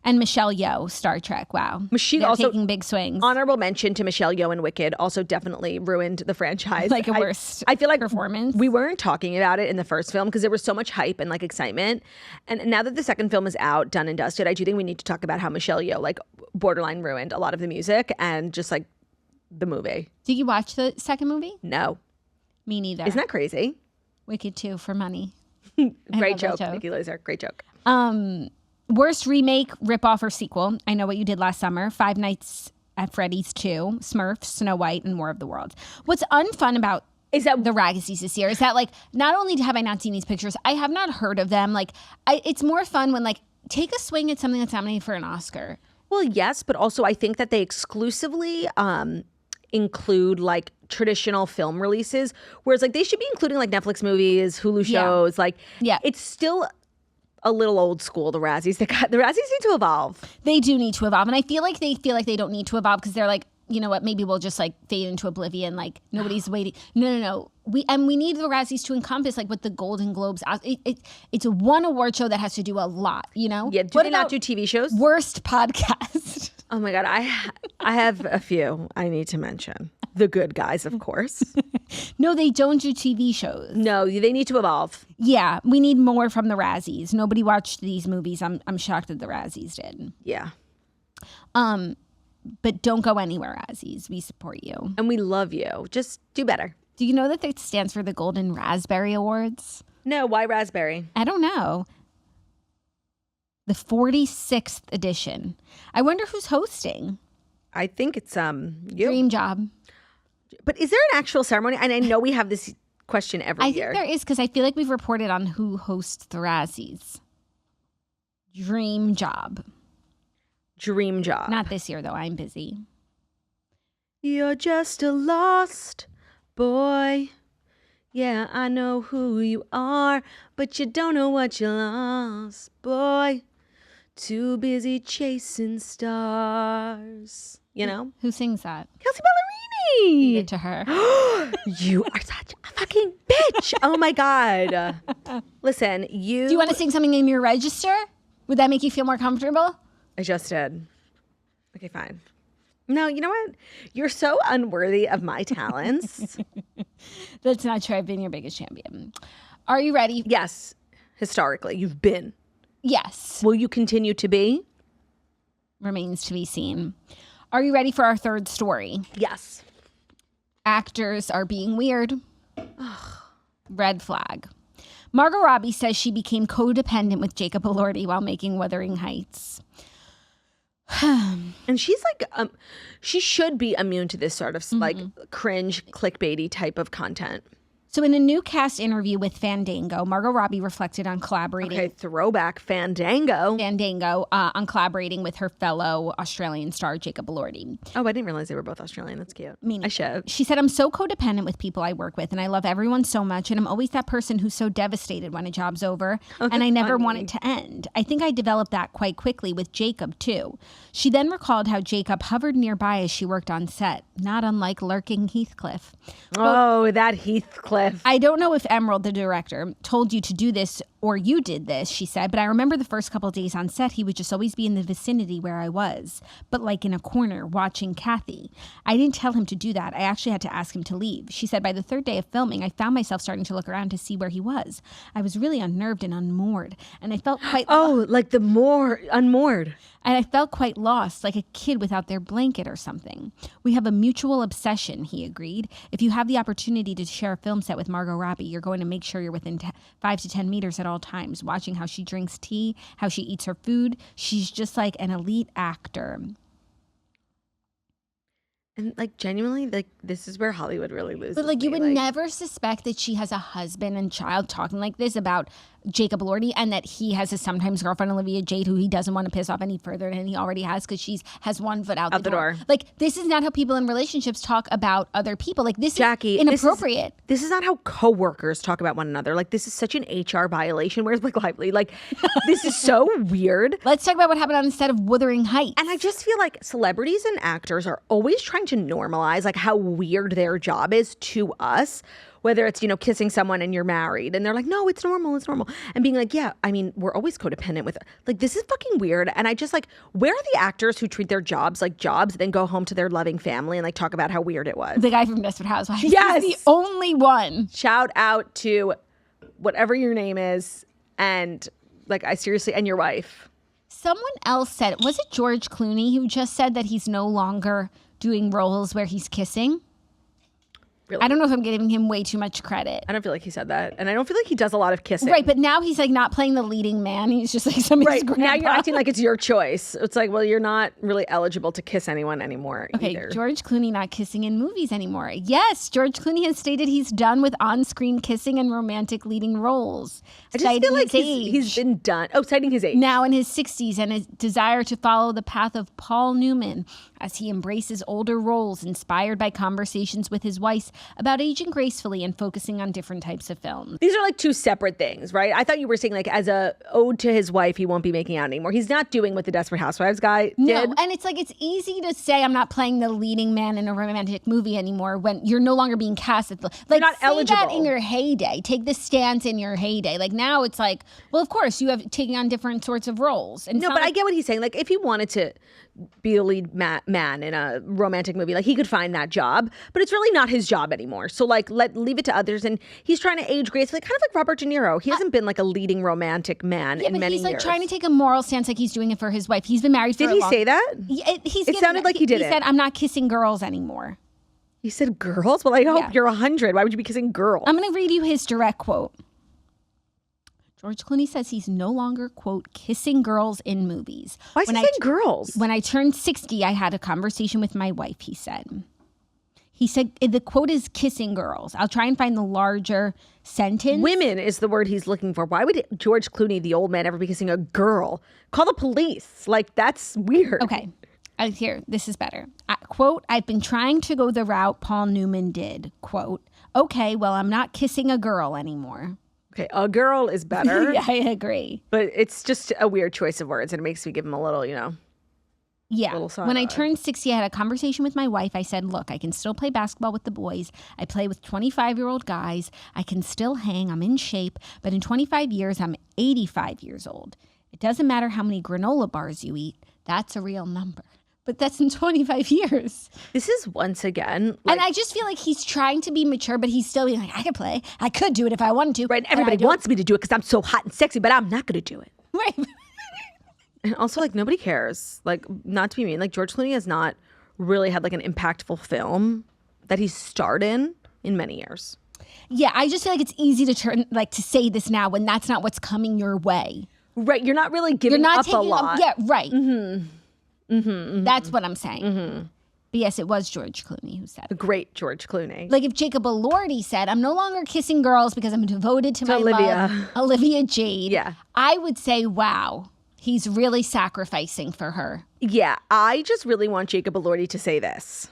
And Michelle Yeoh, Star Trek. Wow. She They're also taking big swings. Honorable mention to Michelle Yeoh in Wicked, also definitely ruined the franchise. Like a worst I feel like performance. We weren't talking about it in the first film because there was so much hype and like excitement. And now that the second film is out, done and dusted, I do think we need to talk about how Michelle Yeoh like borderline ruined a lot of the music and just like the movie. Did you watch the second movie? No. Me neither. Isn't that crazy? Wicked 2 for money. Great love that joke, Nikki Loser. Great joke. Worst remake, ripoff, or sequel. I Know What You Did Last Summer. Five Nights at Freddy's 2, Smurfs, Snow White, and War of the Worlds. What's unfun about Is that the Razzies this year is that like not only have I not seen these pictures, I have not heard of them. Like it's more fun when like take a swing at something that's nominated for an Oscar. Well, yes, but also I think that they exclusively include like traditional film releases, whereas like they should be including like Netflix movies, Hulu shows. Like, it's still a little old school. The Razzies, the Razzies need to evolve. They do need to evolve, and I feel like they don't need to evolve because they're like, you know what, maybe we'll just like fade into oblivion. Like nobody's waiting. No. We need the Razzies to encompass like what the Golden Globes. It's one award show that has to do a lot. You know. Yeah. Do they not do TV shows? Worst podcast. Oh my God, I have a few I need to mention. The Good Guys, of course. No, they don't do TV shows. No, they need to evolve. Yeah, we need more from the Razzies. Nobody watched these movies. I'm shocked that the Razzies did. Yeah. But don't go anywhere, Razzies. We support you. And we love you. Just do better. Do you know that it stands for the Golden Raspberry Awards? No, why raspberry? I don't know. The 46th edition. I wonder who's hosting. I think it's you. Dream job. But is there an actual ceremony? And I know we have this question every year. I think there is because I feel like we've reported on who hosts the Razzies. Dream job. Dream job. Not this year, though. I'm busy. You're just a lost boy. Yeah, I know who you are, but you don't know what you lost, boy. Too busy chasing stars. You know? Who sings that? Kelsey Ballerini. Give it to her. You are such a fucking bitch. Oh my God. Listen, Do you want to sing something in your register? Would that make you feel more comfortable? I just did. Okay, fine. No, you know what? You're so unworthy of my talents. That's not true. I've been your biggest champion. Are you ready? Yes. Historically, you've been. Yes. Will you continue to be? Remains to be seen. Are you ready for our third story? Yes. Actors are being weird. Red flag. Margot Robbie says she became codependent with Jacob Elordi while making Wuthering Heights. And she's like, she should be immune to this sort of like cringe, clickbaity type of content. So in a new cast interview with Fandango, Margot Robbie reflected on collaborating. Okay, throwback Fandango. On collaborating with her fellow Australian star Jacob Elordi. Oh, I didn't realize they were both Australian. That's cute. I should. She said, I'm so codependent with people I work with, and I love everyone so much, and I'm always that person who's so devastated when a job's over, and I never want it to end. I think I developed that quite quickly with Jacob, too. She then recalled how Jacob hovered nearby as she worked on set, not unlike lurking Heathcliff. Oh, that Heathcliff. cliff. I don't know if Emerald, the director, told you to do this or you did this, she said, but I remember the first couple of days on set, he would just always be in the vicinity where I was, but like in a corner watching Kathy. I didn't tell him to do that. I actually had to ask him to leave. She said, by the third day of filming, I found myself starting to look around to see where he was. I was really unnerved and unmoored, and I felt quite... like the more unmoored. And I felt quite lost, like a kid without their blanket or something. We have a mutual obsession, he agreed. If you have the opportunity to share a film set with Margot Robbie, you're going to make sure you're within 5 to 10 meters at all times, watching how she drinks tea, how she eats her food. She's just like an elite actor. And like genuinely, like this is where Hollywood really loses. But like you me. would never suspect that she has a husband and child talking like this about Jacob Elordi, and that he has a sometimes girlfriend, Olivia Jade, who he doesn't want to piss off any further than he already has because she has one foot out the door. Like, this is not how people in relationships talk about other people. Like, this Jackie, is inappropriate. This is not how coworkers talk about one another. Like, this is such an HR violation. Where's Blake Lively? Like, this is so weird. Let's talk about what happened on the set of Wuthering Heights. And I just feel like celebrities and actors are always trying to normalize like how weird their job is to us. Whether it's, kissing someone and you're married and they're like, no, it's normal. And being like, yeah, I mean, we're always codependent with, like, this is fucking weird. And I just like, where are the actors who treat their jobs like jobs, then go home to their loving family and like talk about how weird it was? The guy from Desperate Housewives. Yes. He's the only one. Shout out to whatever your name is. And like, and your wife. Someone else said, was it George Clooney who just said that he's no longer doing roles where he's kissing? Really? I don't know if I'm giving him way too much credit. I don't feel like he said that. And I don't feel like he does a lot of kissing. Right, but now he's like not playing the leading man. He's just like somebody's grandpa. Now you're acting like it's your choice. It's like, well, you're not really eligible to kiss anyone anymore either. George Clooney not kissing in movies anymore. Yes, George Clooney has stated he's done with on-screen kissing and romantic leading roles. I just feel like he's been done. Oh, citing his age. Now in his 60s and his desire to follow the path of Paul Newman as he embraces older roles inspired by conversations with his wife about aging gracefully and focusing on different types of films. These are like two separate things, right? I thought you were saying like as a ode to his wife, he won't be making out anymore. He's not doing what the Desperate Housewives guy did. No, and it's like it's easy to say I'm not playing the leading man in a romantic movie anymore when you're no longer being cast at the you're not say eligible. That in your heyday. Take the stance in your heyday. Like now it's like, well, of course you have taken on different sorts of roles. And no, but I get what he's saying. Like if he wanted to be a lead man in a romantic movie, like he could find that job, but it's really not his job anymore. So like leave it to others. And he's trying to age gracefully, kind of like Robert De Niro. He hasn't been like a leading romantic man in many years. He's like trying to take a moral stance, like he's doing it for his wife. He's been married for Did he say that? It sounded like he did it. He said, I'm not kissing girls anymore. He said girls? Well, I hope you're 100. Why would you be kissing girls? I'm going to read you his direct quote. George Clooney says he's no longer, quote, kissing girls in movies. Why is he saying girls? When I turned 60, I had a conversation with my wife, he said. He said, the quote is kissing girls. I'll try and find the larger sentence. Women is the word he's looking for. Why would George Clooney, the old man, ever be kissing a girl? Call the police. Like, that's weird. Okay. Here, this is better. Quote, I've been trying to go the route Paul Newman did. Quote, okay, well, I'm not kissing a girl anymore. Okay, a girl is better. Yeah, I agree. But it's just a weird choice of words, and it makes me give him a little, Yeah. little side When I eye. turned 60, I had a conversation with my wife. I said, look, I can still play basketball with the boys. I play with 25-year-old guys. I can still hang. I'm in shape. But in 25 years, I'm 85 years old. It doesn't matter how many granola bars you eat. That's a real number. But that's in 25 years. This is once again... and I just feel like he's trying to be mature, but he's still being like, I could play. I could do it if I wanted to. Right, everybody wants me to do it because I'm so hot and sexy, but I'm not going to do it. Right. And also, like, nobody cares. Like, not to be mean, like, George Clooney has not really had, like, an impactful film that he's starred in many years. Yeah, I just feel like it's easy to say this now when that's not what's coming your way. Right, you're not really giving up a lot. Yeah, right. That's what I'm saying. But yes, it was George Clooney who said The it. great George Clooney. Like if Jacob Elordi said, I'm no longer kissing girls because I'm devoted to my love, Olivia Jade. Yeah. I would say, wow, he's really sacrificing for her. Yeah, I just really want Jacob Elordi to say this.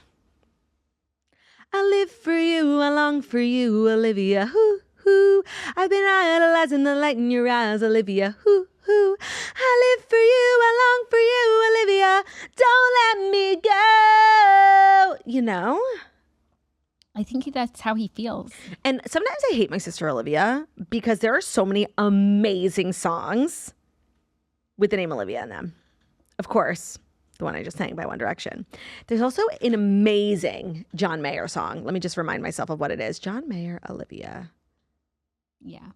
I live for you, I long for you, Olivia. Hoo, hoo. I've been idolizing the light in your eyes, Olivia. Hoo, hoo. I live for you, I long for you, Olivia. Don't let me go. I think that's how he feels. And sometimes I hate my sister Olivia because there are so many amazing songs with the name Olivia in them. Of course, the one I just sang by One Direction. There's also an amazing John Mayer song. Let me just remind myself of what it is. John Mayer, Olivia. Yeah.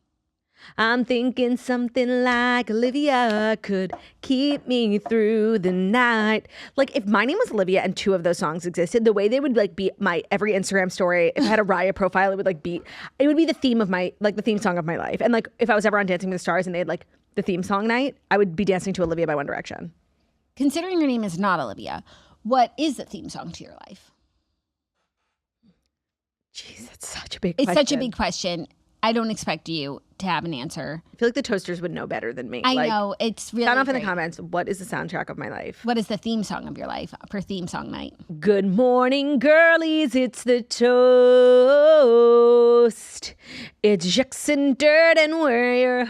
I'm thinking something like Olivia could keep me through the night. Like if my name was Olivia and two of those songs existed, the way they would like be my every Instagram story, if I had a Raya profile, it would be the theme of my, like the theme song of my life. And like if I was ever on Dancing with the Stars and they had like the theme song night, I would be dancing to Olivia by One Direction. Considering your name is not Olivia, what is the theme song to your life? Jeez, that's such a big question. It's such a big question. I don't expect you to have an answer. I feel like the Toasters would know better than me. I know. It's really sound off in the great. comments. What is the soundtrack of my life? What is the theme song of your life for theme song night? Good morning, girlies. It's the toast. It's Jux and Dirt, and we're your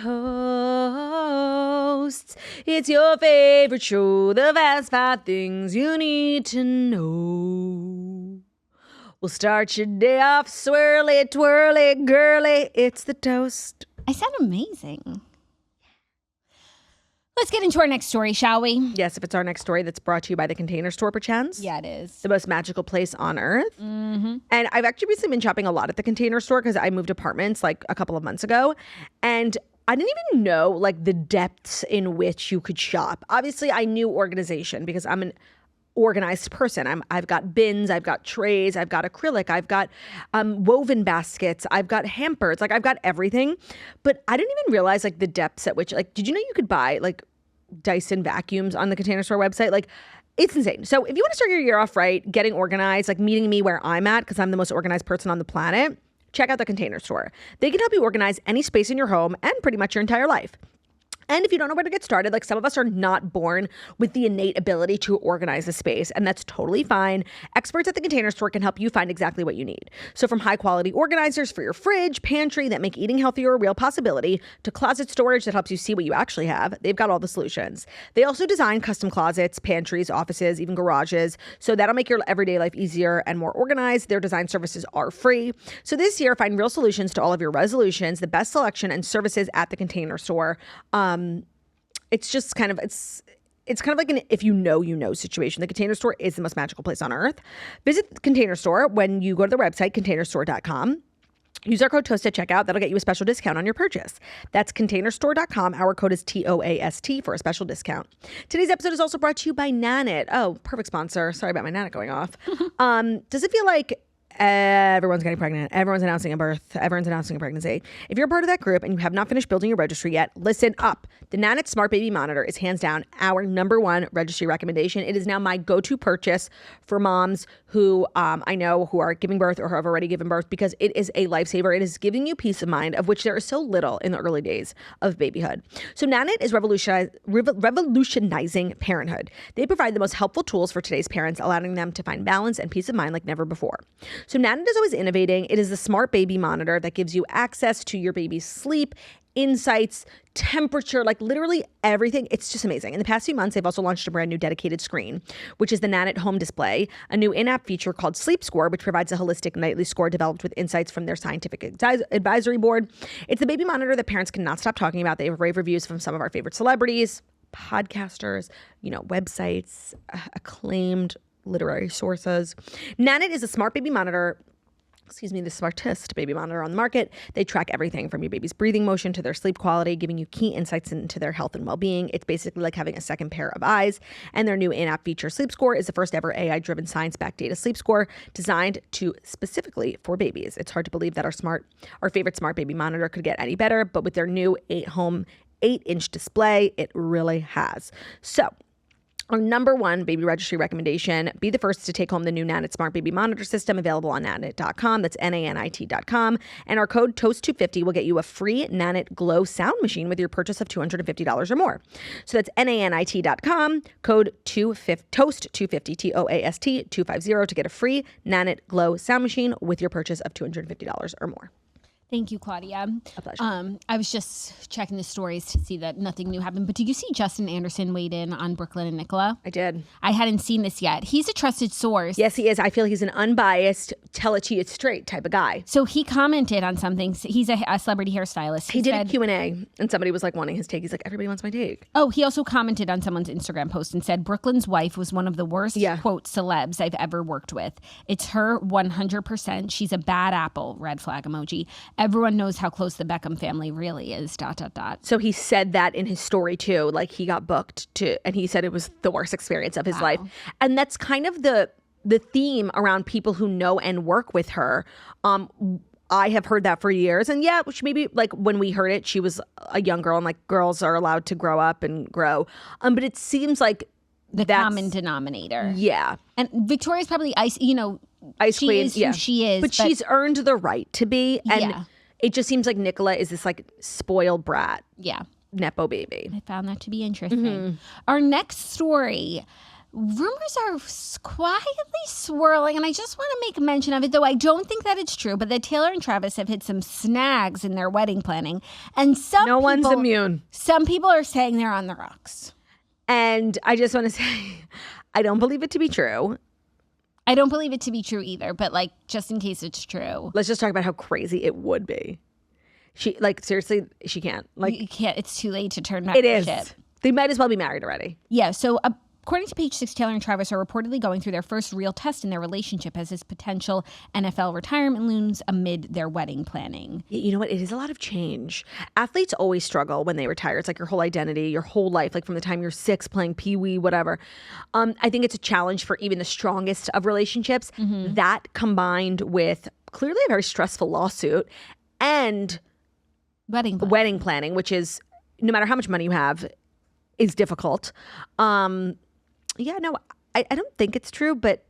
hosts. It's your favorite show, the fast 5 things you need to know. We'll start your day off swirly, twirly, girly. It's the toast. I sound amazing. Let's get into our next story, shall we? Yes, if it's our next story that's brought to you by the Container Store, perchance. Yeah, it is. The most magical place on earth. Mm-hmm. And I've actually recently been shopping a lot at the Container Store because I moved apartments like a couple of months ago. And I didn't even know like the depths in which you could shop. Obviously, I knew organization because I'm an organized person. I've got bins, I've got trays, I've got acrylic, I've got woven baskets, I've got hampers, like I've got everything. But I didn't even realize like the depths at which, like, did you know you could buy like Dyson vacuums on the Container Store website? Like, it's insane. So if you want to start your year off right, getting organized, like meeting me where I'm at, because I'm the most organized person on the planet, check out the Container Store. They can help you organize any space in your home and pretty much your entire life. And if you don't know where to get started, like some of us are not born with the innate ability to organize a space, and that's totally fine. Experts at the Container Store can help you find exactly what you need. So from high quality organizers for your fridge, pantry that make eating healthier a real possibility, to closet storage that helps you see what you actually have, they've got all the solutions. They also design custom closets, pantries, offices, even garages, so that'll make your everyday life easier and more organized. Their design services are free. So this year, find real solutions to all of your resolutions, the best selection and services at the Container Store. It's just kind of, it's kind of like an if you know situation. The Container Store is the most magical place on earth. Visit the Container Store when you go to the website, containerstore.com. Use our code TOAST at checkout. That'll get you a special discount on your purchase. That's containerstore.com. Our code is TOAST for a special discount. Today's episode is also brought to you by Nanit. Oh, perfect sponsor. Sorry about my Nanit going off. Does it feel like everyone's getting pregnant? Everyone's announcing a birth. Everyone's announcing a pregnancy. If you're a part of that group and you have not finished building your registry yet, listen up. The Nanit Smart Baby Monitor is hands down our #1 registry recommendation. It is now my go-to purchase for moms who I know who are giving birth or have already given birth because it is a lifesaver. It is giving you peace of mind, of which there is so little in the early days of babyhood. So Nanit is revolutionizing parenthood. They provide the most helpful tools for today's parents, allowing them to find balance and peace of mind like never before. So Nanit is always innovating. It is the smart baby monitor that gives you access to your baby's sleep, insights, temperature, like literally everything. It's just amazing. In the past few months, they've also launched a brand new dedicated screen, which is the Nanit Home Display, a new in-app feature called Sleep Score, which provides a holistic nightly score developed with insights from their scientific advisory board. It's the baby monitor that parents cannot stop talking about. They have rave reviews from some of our favorite celebrities, podcasters, websites, acclaimed literary sources. Nanit is a smart baby monitor, the smartest baby monitor on the market. They track everything from your baby's breathing motion to their sleep quality, giving you key insights into their health and well-being. It's basically like having a second pair of eyes. And their new in-app feature, Sleep Score, is the first ever AI-driven science-backed data sleep score designed to specifically for babies. It's hard to believe that our favorite smart baby monitor could get any better, but with their new 8-inch display, it really has. So, our #1 baby registry recommendation, be the first to take home the new Nanit Smart Baby Monitor System, available on nanit.com. That's NANIT.com. And our code TOAST250 will get you a free Nanit Glow sound machine with your purchase of $250 or more. So that's NANIT.com, code TOAST250, TOAST250 to get a free Nanit Glow sound machine with your purchase of $250 or more. Thank you, Claudia. A pleasure. I was just checking the stories to see that nothing new happened. But did you see Justin Anderson weighed in on Brooklyn and Nicola? I did. I hadn't seen this yet. He's a trusted source. Yes, he is. I feel he's an unbiased, tell it to you straight type of guy. So he commented on something. He's a celebrity hairstylist. He did a Q&A, and somebody was like wanting his take. He's like, everybody wants my take. Oh, he also commented on someone's Instagram post and said, Brooklyn's wife was one of the worst, quote, celebs I've ever worked with. It's her 100%. She's a bad apple, red flag emoji. Everyone knows how close the Beckham family really is, ... So he said that in his story too. Like he got booked to, and he said it was the worst experience of his life. And that's kind of the theme around people who know and work with her. I have heard that for years. And yeah, maybe like when we heard it, she was a young girl and like girls are allowed to grow up and grow. But it seems like the common denominator. Yeah. And Victoria's probably ice queen. Is who she is. But she's earned the right to be. And Yeah. it just seems like Nicola is this like spoiled brat. Yeah. Nepo baby. I found that to be interesting. Our next story, rumors are quietly swirling, and I just want to make mention of it, though I don't think that it's true, but that Taylor and Travis have hit some snags in their wedding planning. And no one's immune. Some people are saying they're on the rocks. And I just want to say, I don't believe it to be true. I don't believe it to be true either, but like, just in case it's true. Let's just talk about how crazy it would be. She, like, seriously, she can't. Like, you can't. It's too late to turn back the ship. They might as well be married already. Yeah, so according to Page Six, Taylor and Travis are reportedly going through their first real test in their relationship as his potential NFL retirement looms amid their wedding planning. You know what? It is a lot of change. Athletes always struggle when they retire. It's like your whole identity, your whole life, like from the time you're 6 playing pee-wee, whatever. I think it's a challenge for even the strongest of relationships. That combined with clearly a very stressful lawsuit and wedding planning, which is, no matter how much money you have, is difficult. Yeah, no, I don't think it's true, but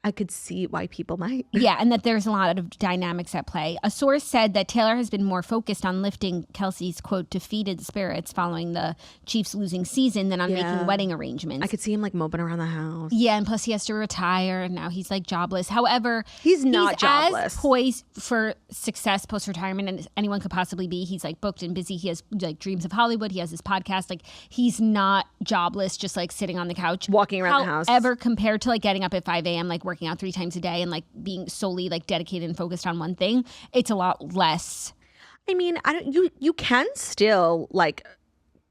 I could see why people might. Yeah, and that there's a lot of dynamics at play. A source said that Taylor has been more focused on lifting Kelce's, quote, defeated spirits following the Chiefs' losing season than on making wedding arrangements. I could see him like moping around the house. Yeah, and plus he has to retire, and now he's like jobless. However, he's not jobless. As poised for success post-retirement as anyone could possibly be. He's like booked and busy. He has like dreams of Hollywood. He has his podcast. Like he's not jobless, just like sitting on the couch. Walking around the house. However, compared to like getting up at 5 a.m., like working out 3 times a day and like being solely like dedicated and focused on one thing, it's a lot less. I mean, you can still like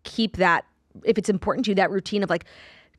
keep that, if it's important to you, that routine of like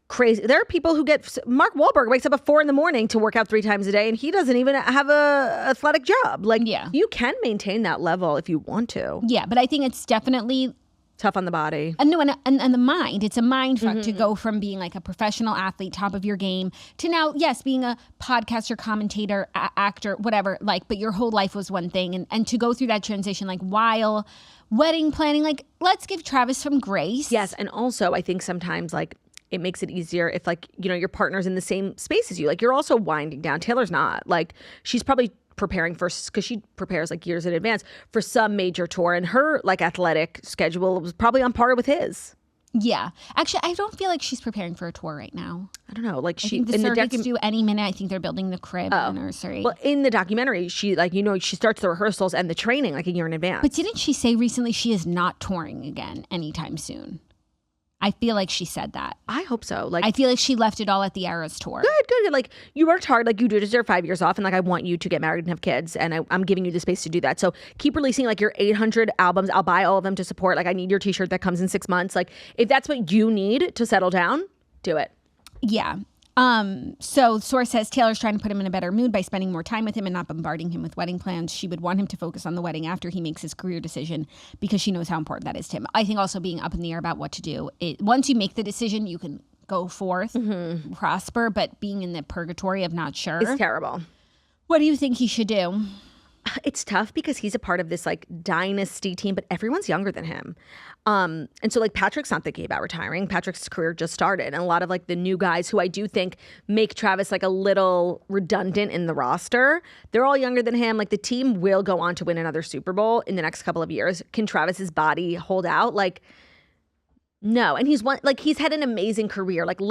crazy. There are people who Mark Wahlberg wakes up at 4 a.m. to work out 3 times a day and he doesn't even have a athletic job. Like you can maintain that level if you want to. Yeah, but I think it's definitely tough on the body. And no, and the mind. It's a mind fuck to go from being like a professional athlete, top of your game, to now, yes, being a podcaster, commentator, actor, whatever, like, but your whole life was one thing. And to go through that transition, like while wedding planning, like, let's give Travis some grace. Yes. And also I think sometimes like it makes it easier if like, you know, your partner's in the same space as you. Like you're also winding down. Taylor's not. Like she's probably preparing for, because she prepares like years in advance for some major tour, and her like athletic schedule was probably on par with his. Yeah, actually, I don't feel like she's preparing for a tour right now. I don't know, like I think the circuits due any minute. I think they're building the crib in the nursery. Well, in the documentary, she like, you know, she starts the rehearsals and the training like a year in advance. But didn't she say recently she is not touring again anytime soon? I feel like she said that. I hope so. Like, I feel like she left it all at the Eras tour. Good. Like, you worked hard. Like, you do deserve 5 years off. And, like, I want you to get married and have kids. And I'm giving you the space to do that. So keep releasing, like, your 800 albums. I'll buy all of them to support. Like, I need your T-shirt that comes in 6 months. Like, if that's what you need to settle down, do it. Yeah. So the source says Taylor's trying to put him in a better mood by spending more time with him and not bombarding him with wedding plans. She would want him to focus on the wedding after he makes his career decision because she knows how important that is to him. I think also being up in the air about what to do. Once you make the decision, you can go forth, prosper, but being in the purgatory of not sure. It's terrible. What do you think he should do? It's tough because he's a part of this like dynasty team, but everyone's younger than him. And so like Patrick's not thinking about retiring. Patrick's career just started. And a lot of like the new guys who I do think make Travis like a little redundant in the roster, they're all younger than him. Like the team will go on to win another Super Bowl in the next couple of years. Can Travis's body hold out? Like, no. And he's had an amazing career. Like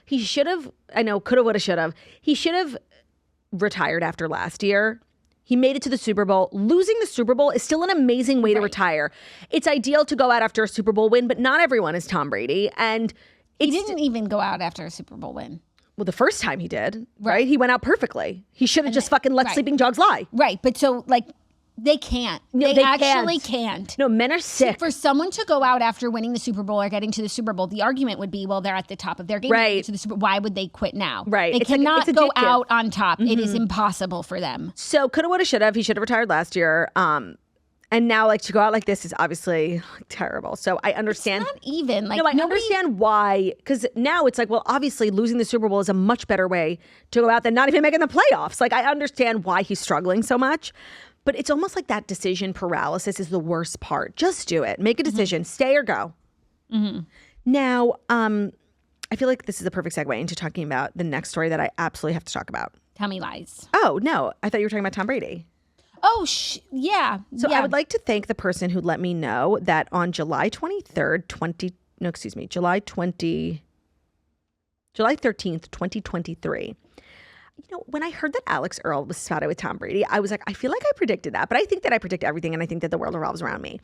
he should have, I know, coulda, woulda, should have. He should have retired after last year. He made it to the Super Bowl. Losing the Super Bowl is still an amazing way to retire. It's ideal to go out after a Super Bowl win, but not everyone is Tom Brady. And he didn't even go out after a Super Bowl win. Well, the first time he did, right? He went out perfectly. He should have just fucking let sleeping dogs lie. Right. But so, like, they can't. No, they actually can't. No, men are sick. For someone to go out after winning the Super Bowl or getting to the Super Bowl, the argument would be, well, they're at the top of their game. Right. To the Super Bowl. Why would they quit now? Right. They It's cannot it's go addictive. out on top. It is impossible for them. So coulda, woulda, shoulda. He should have retired last year. And now, like, to go out like this is obviously terrible. So I understand. It's not even. Like, No, I understand why. Because now it's like, well, obviously losing the Super Bowl is a much better way to go out than not even making the playoffs. Like, I understand why he's struggling so much. But it's almost like that decision paralysis is the worst part. Just do it. Make a decision. Stay or go. Now, I feel like this is a perfect segue into talking about the next story that I absolutely have to talk about. Tell me lies. Oh, no. I thought you were talking about Tom Brady. Oh, yeah. So I would like to thank the person who let me know that on July 13th, 2023. You know, when I heard that Alix Earle was spotted with Tom Brady, I was like, I feel like I predicted that. But I think that I predict everything, and I think that the world revolves around me.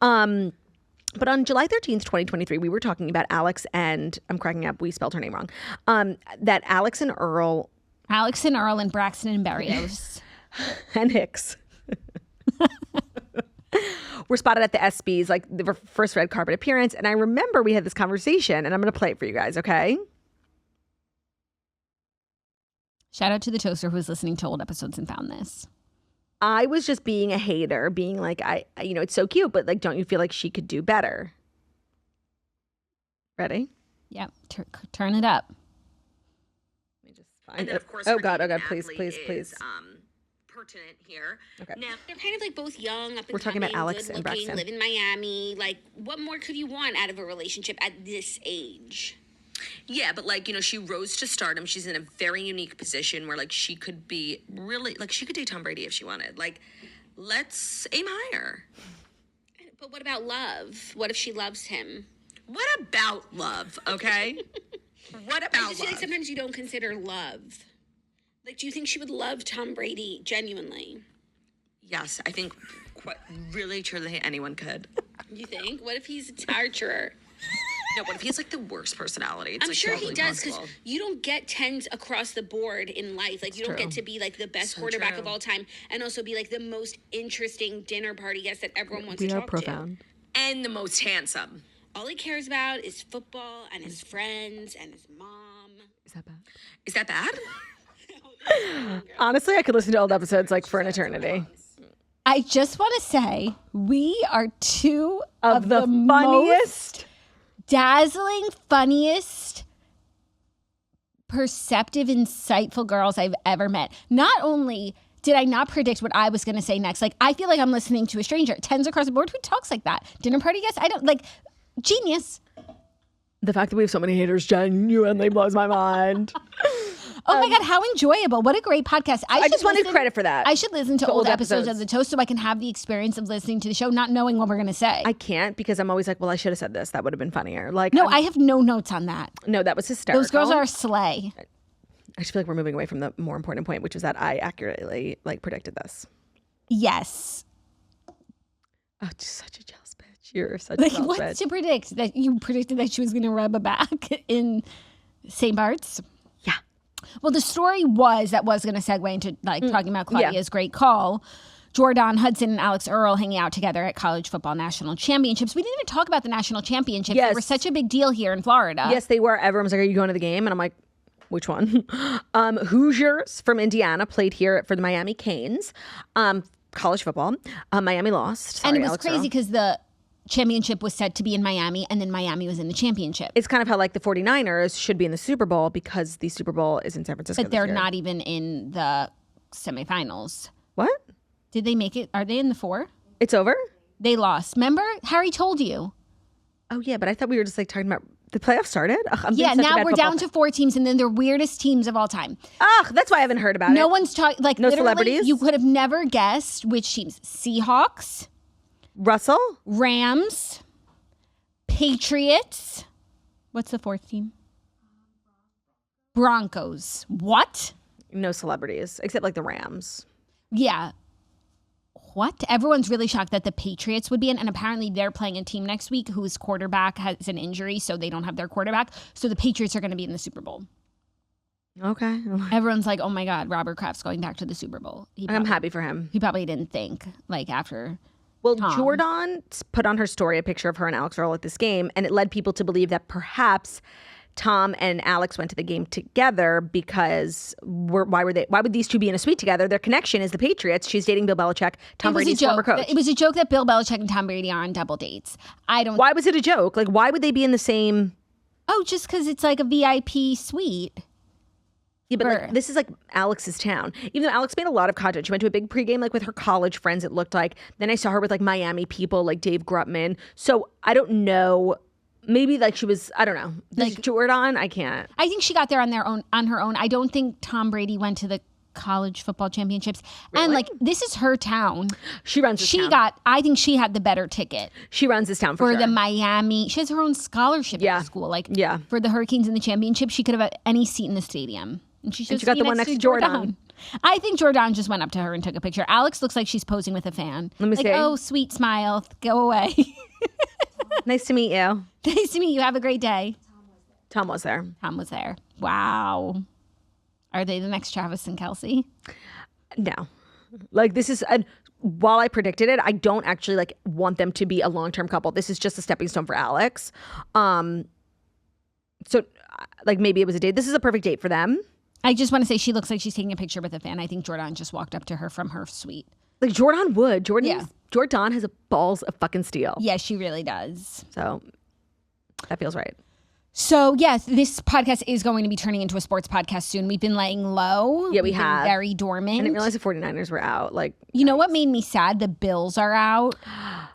But on July 13th, 2023, we were talking about Alix and, I'm cracking up, we spelled her name wrong, that Alix and Earle and Braxton and Berrios. and Hicks were spotted at the ESPYs, like the first red carpet appearance. And I remember we had this conversation, and I'm going to play it for you guys, okay? Shout out to the toaster who was listening to old episodes and found this. I was just being a hater, being like, it's so cute, but like, don't you feel like she could do better? Ready? Yeah, turn it up. Let me just find it. Of course, oh God, please. Pertinent here. Okay. Now they're kind of like both young, up and We're talking about Alix and good-looking, Braxton. live in Miami. Like, what more could you want out of a relationship at this age? Yeah, but like, she rose to stardom. She's in a very unique position where like she could be really like she could date Tom Brady if she wanted. Like, let's aim higher. But what about love? What if she loves him? What about love? Okay. What about I just feel like love? sometimes you don't consider love. Like, do you think she would love Tom Brady genuinely? Yes, I think really truly anyone could. You think? What if he's a torturer? No, what if he has like the worst personality? It's I'm like sure totally he does, because possible. you don't get 10s across the board in life. Like, you don't get to be like the best quarterback of all time and also be like the most interesting dinner party guest that everyone wants to talk to. And the most handsome. All he cares about is football and his friends and his mom. Is that bad? Is that bad? Honestly, I could listen to old episodes like for an eternity. I just want to say we are two Of the funniest. most dazzling, funniest, perceptive, insightful girls I've ever met. Not only did I not predict what I was going to say next, like, I feel like I'm listening to a stranger. 10s across the board, who talks like that? Dinner party guest? I don't, like, genius. The fact that we have so many haters genuinely blows my mind. Oh my God, how enjoyable. What a great podcast. I just wanted credit for that. I should listen to old episodes of The Toast so I can have the experience of listening to the show, not knowing what we're going to say. I can't, because I'm always like, well, I should have said this. That would have been funnier. Like, No, I have no notes on that. No, that was hysterical. Those girls are a sleigh. I just feel like we're moving away from the more important point, which is that I accurately predicted this. Yes. Oh, just such a jealous bitch. You're such a jealous What bitch. to predict? That you predicted that she was going to rub a back in St. Bart's? Yeah. Well, the story was going to segue into talking about Claudia's great call. Jordon, Hudson, and Alix Earle hanging out together at college football national championships. We didn't even talk about the national championships. Yes. They were such a big deal here in Florida. Yes, they were. Everyone was like, are you going to the game? And I'm like, which one? Hoosiers from Indiana played here for the Miami Canes. College football. Miami lost. Sorry, And it was Alix crazy Earle. because the championship was set to be in Miami, and then Miami was in the championship. It's kind of how like the 49ers should be in the Super Bowl because the Super Bowl is in San Francisco. But they're this year. not even in the semifinals. What? Did they make it? Are they in the 4? It's over? They lost. Remember? Harry told you. Oh, yeah, but I thought we were just like talking about the playoffs started. Ugh, I'm being Yeah, such a now bad we're football down fan. to 4 teams, and then the weirdest teams of all time. Ugh, that's why I haven't heard about it. No one's talking, like, No literally, celebrities? you could have never guessed which teams. Seahawks, Russell? Rams, Patriots. What's the 4th team? Broncos. What? No celebrities, except like the Rams. Yeah. What? Everyone's really shocked that the Patriots would be in, and apparently they're playing a team next week whose quarterback has an injury, so they don't have their quarterback. So the Patriots are going to be in the Super Bowl. Okay. Everyone's like, oh my God, Robert Kraft's going back to the Super Bowl. I'm happy for him. He probably didn't think, like, after. Well, Tom. Jordon put on her story a picture of her and Alix Earle at this game, and it led people to believe that perhaps Tom and Alix went to the game together because why would these two be in a suite together? Their connection is the Patriots. She's dating Bill Belichick, Tom Brady's former coach. It was a joke that Bill Belichick and Tom Brady are on double dates. Why was it a joke? Like, why would they be in the same? Oh, just because it's like a VIP suite. Yeah, but like, this is like Alix's town. Even though Alix made a lot of content. She went to a big pregame like with her college friends, it looked like. Then I saw her with like Miami people like Dave Grutman. So I don't know. Maybe like she was, I don't know. Like Jordon, I can't. I think she got there on her own. I don't think Tom Brady went to the college football championships. Really? And like, this is her town. She runs this town. I think she had the better ticket. She runs this town for sure. The Miami. She has her own scholarship at school. Like, for the Hurricanes in the championship, she could have had any seat in the stadium. And she got the one next to Jordon. I think Jordon just went up to her and took a picture. Alix looks like she's posing with a fan. Let me see. Oh, sweet smile. Go away. Nice to meet you. Nice to meet you. Have a great day. Tom was there. Wow. Are they the next Travis and Kelce? No. Like, this is, while I predicted it, I don't actually like want them to be a long-term couple. This is just a stepping stone for Alix. So like maybe it was a date. This is a perfect date for them. I just want to say she looks like she's taking a picture with a fan. I think Jordon just walked up to her from her suite. Like Jordon would. Jordon has a balls of fucking steel. Yeah, she really does. So that feels right. So yes, this podcast is going to be turning into a sports podcast soon. We've been laying low. Yeah, we have. Been very dormant. I didn't realize the 49ers were out. Like, you know what made me sad? The Bills are out.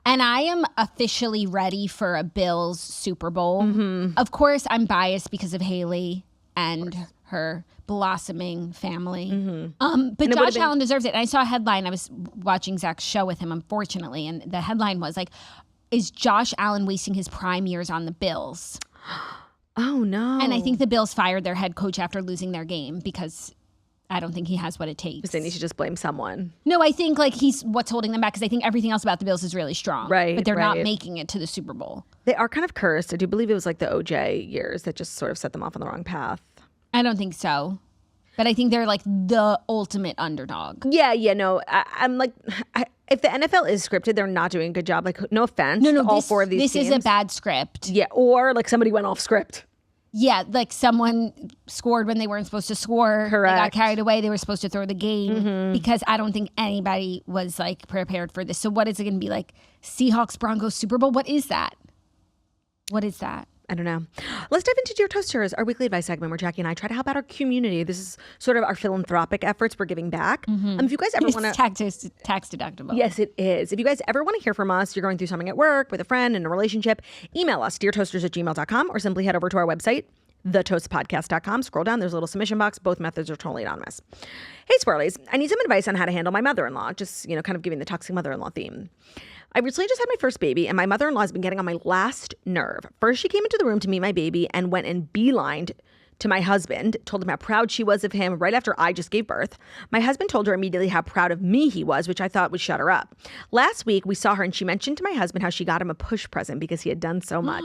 And I am officially ready for a Bills Super Bowl. Mm-hmm. Of course, I'm biased because of Haley and her blossoming family. Mm-hmm. But Josh Allen deserves it. And I saw a headline. I was watching Zach's show with him, unfortunately. And the headline was like, is Josh Allen wasting his prime years on the Bills? Oh, no. And I think the Bills fired their head coach after losing their game because I don't think he has what it takes. But then you should just blame someone. No, I think like he's what's holding them back because I think everything else about the Bills is really strong. Right. But they're not making it to the Super Bowl. They are kind of cursed. I do believe it was like the OJ years that just sort of set them off on the wrong path. I don't think so. But I think they're like the ultimate underdog. Yeah, no. I'm like, if the NFL is scripted, they're not doing a good job. Like, no offense to all four of these teams. This is a bad script. Yeah, or like somebody went off script. Yeah, like someone scored when they weren't supposed to score. Correct. They got carried away. They were supposed to throw the game because I don't think anybody was like prepared for this. So what is it going to be like? Seahawks Broncos Super Bowl? What is that? I don't know. Let's dive into Dear Toasters, our weekly advice segment where Jackie and I try to help out our community. This is sort of our philanthropic efforts. We're giving back. If you guys ever want to... tax deductible. Yes, it is. If you guys ever want to hear from us, you're going through something at work, with a friend, in a relationship, email us, deartoasters@gmail.com, or simply head over to our website, thetoastpodcast.com. Scroll down. There's a little submission box. Both methods are totally anonymous. Hey, Swirlies. I need some advice on how to handle my mother-in-law. Just, kind of giving the toxic mother-in-law theme. I recently just had my first baby, and my mother-in-law has been getting on my last nerve. First, she came into the room to meet my baby and went and beelined to my husband, told him how proud she was of him right after I just gave birth. My husband told her immediately how proud of me he was, which I thought would shut her up. Last week, we saw her, and she mentioned to my husband how she got him a push present because he had done so much.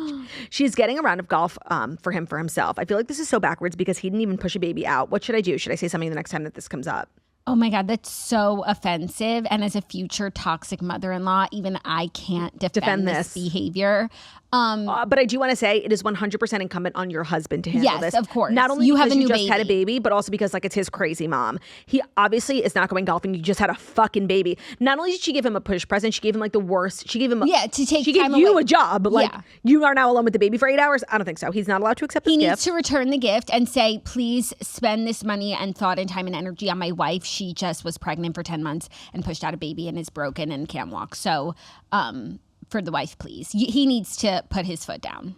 She's getting a round of golf for himself. I feel like this is so backwards because he didn't even push a baby out. What should I do? Should I say something the next time that this comes up? Oh my God, that's so offensive. And as a future toxic mother-in-law, even I can't defend this behavior. But I do want to say it is 100% incumbent on your husband to handle this. Yes, of course. Not only you because have a you new just had a baby, but also because like it's his crazy mom. He obviously is not going golfing. You just had a fucking baby. Not only did she give him a push present, she gave him like the worst. She gave him to take she time gave you away. a job. Like you are now alone with the baby for 8 hours. I don't think so. He's not allowed to accept this gift. He needs to return the gift and say, please spend this money and thought and time and energy on my wife. She just was pregnant for 10 months and pushed out a baby and is broken and can't walk. So, for the wife, please. He needs to put his foot down.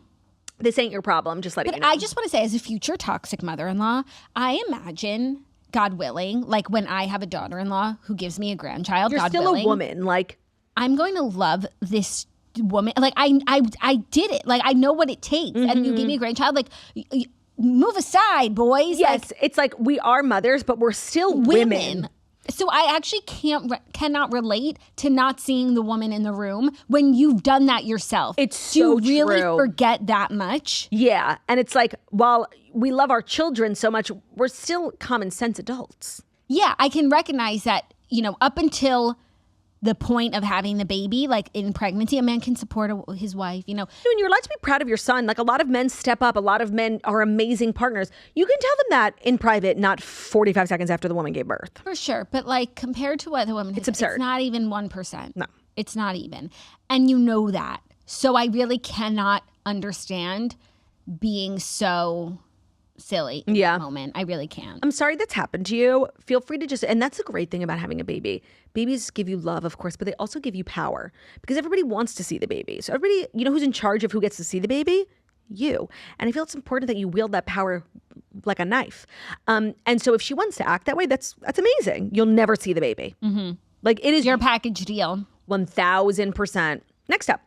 This ain't your problem. Just letting you know. I just want to say, as a future toxic mother-in-law, I imagine, God willing, like when I have a daughter-in-law who gives me a grandchild, you're God still willing, a woman. Like I'm going to love this woman. Like I did it. Like I know what it takes. And you gave me a grandchild. Like move aside, boys. Yes, it's like we are mothers, but we're still women. So I actually cannot relate to not seeing the woman in the room when you've done that yourself. It's so Do you really true. forget that much? Yeah. And it's like, while we love our children so much, we're still common sense adults. Yeah, I can recognize that, up until the point of having the baby, like in pregnancy, a man can support his wife, And you're allowed to be proud of your son. Like, a lot of men step up. A lot of men are amazing partners. You can tell them that in private, not 45 seconds after the woman gave birth. For sure. But like compared to what the woman It's absurd. It's not even 1%. No. It's not even. And you know that. So I really cannot understand being so silly in that moment. I really can't. I'm sorry that's happened to you. Feel free to and that's the great thing about having a baby. Babies give you love, of course, but they also give you power because everybody wants to see the baby. So everybody, who's in charge of who gets to see the baby? You. And I feel it's important that you wield that power like a knife. And so if she wants to act that way, that's amazing. You'll never see the baby. Mm-hmm. Like, it is your package deal. 1000%. Next up.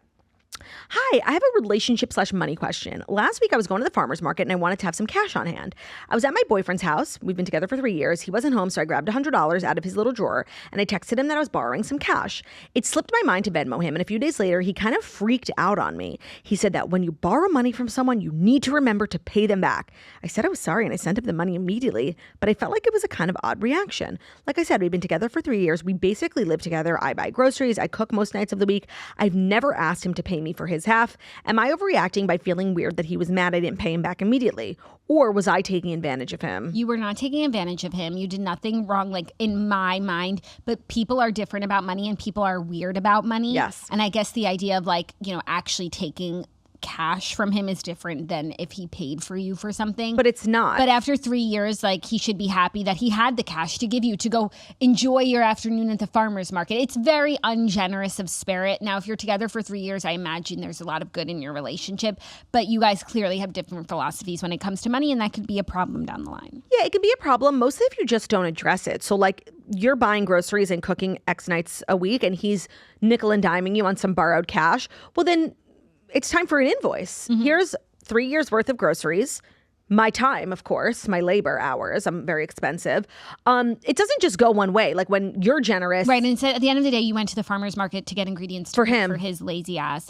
Hi, I have a relationship/money question. Last week I was going to the farmer's market and I wanted to have some cash on hand. I was at my boyfriend's house. We've been together for 3 years. He wasn't home, so I grabbed $100 out of his little drawer and I texted him that I was borrowing some cash. It slipped my mind to Venmo him, and a few days later he kind of freaked out on me. He said that when you borrow money from someone, you need to remember to pay them back. I said I was sorry and I sent him the money immediately, but I felt like it was a kind of odd reaction. Like I said, we've been together for 3 years. We basically live together. I buy groceries. I cook most nights of the week. I've never asked him to pay me for his half. Am I overreacting by feeling weird that he was mad I didn't pay him back immediately? Or was I taking advantage of him? You were not taking advantage of him. You did nothing wrong, like in my mind. But people are different about money and people are weird about money. Yes. And I guess the idea of like, actually taking cash from him is different than if he paid for you for something. But it's not. But after 3 years, like, he should be happy that he had the cash to give you to go enjoy your afternoon at the farmer's market. It's very ungenerous of spirit. Now, if you're together for 3 years, I imagine there's a lot of good in your relationship, but you guys clearly have different philosophies when it comes to money, and that could be a problem down the line. Yeah, it can be a problem, mostly if you just don't address it. So, like, you're buying groceries and cooking X nights a week, and he's nickel and diming you on some borrowed cash. Well, then it's time for an invoice. Mm-hmm. Here's 3 years worth of groceries. My time, of course, my labor hours. I'm very expensive. It doesn't just go one way. Like, when you're generous. Right. And so at the end of the day, you went to the farmer's market to get ingredients for him, for his lazy ass.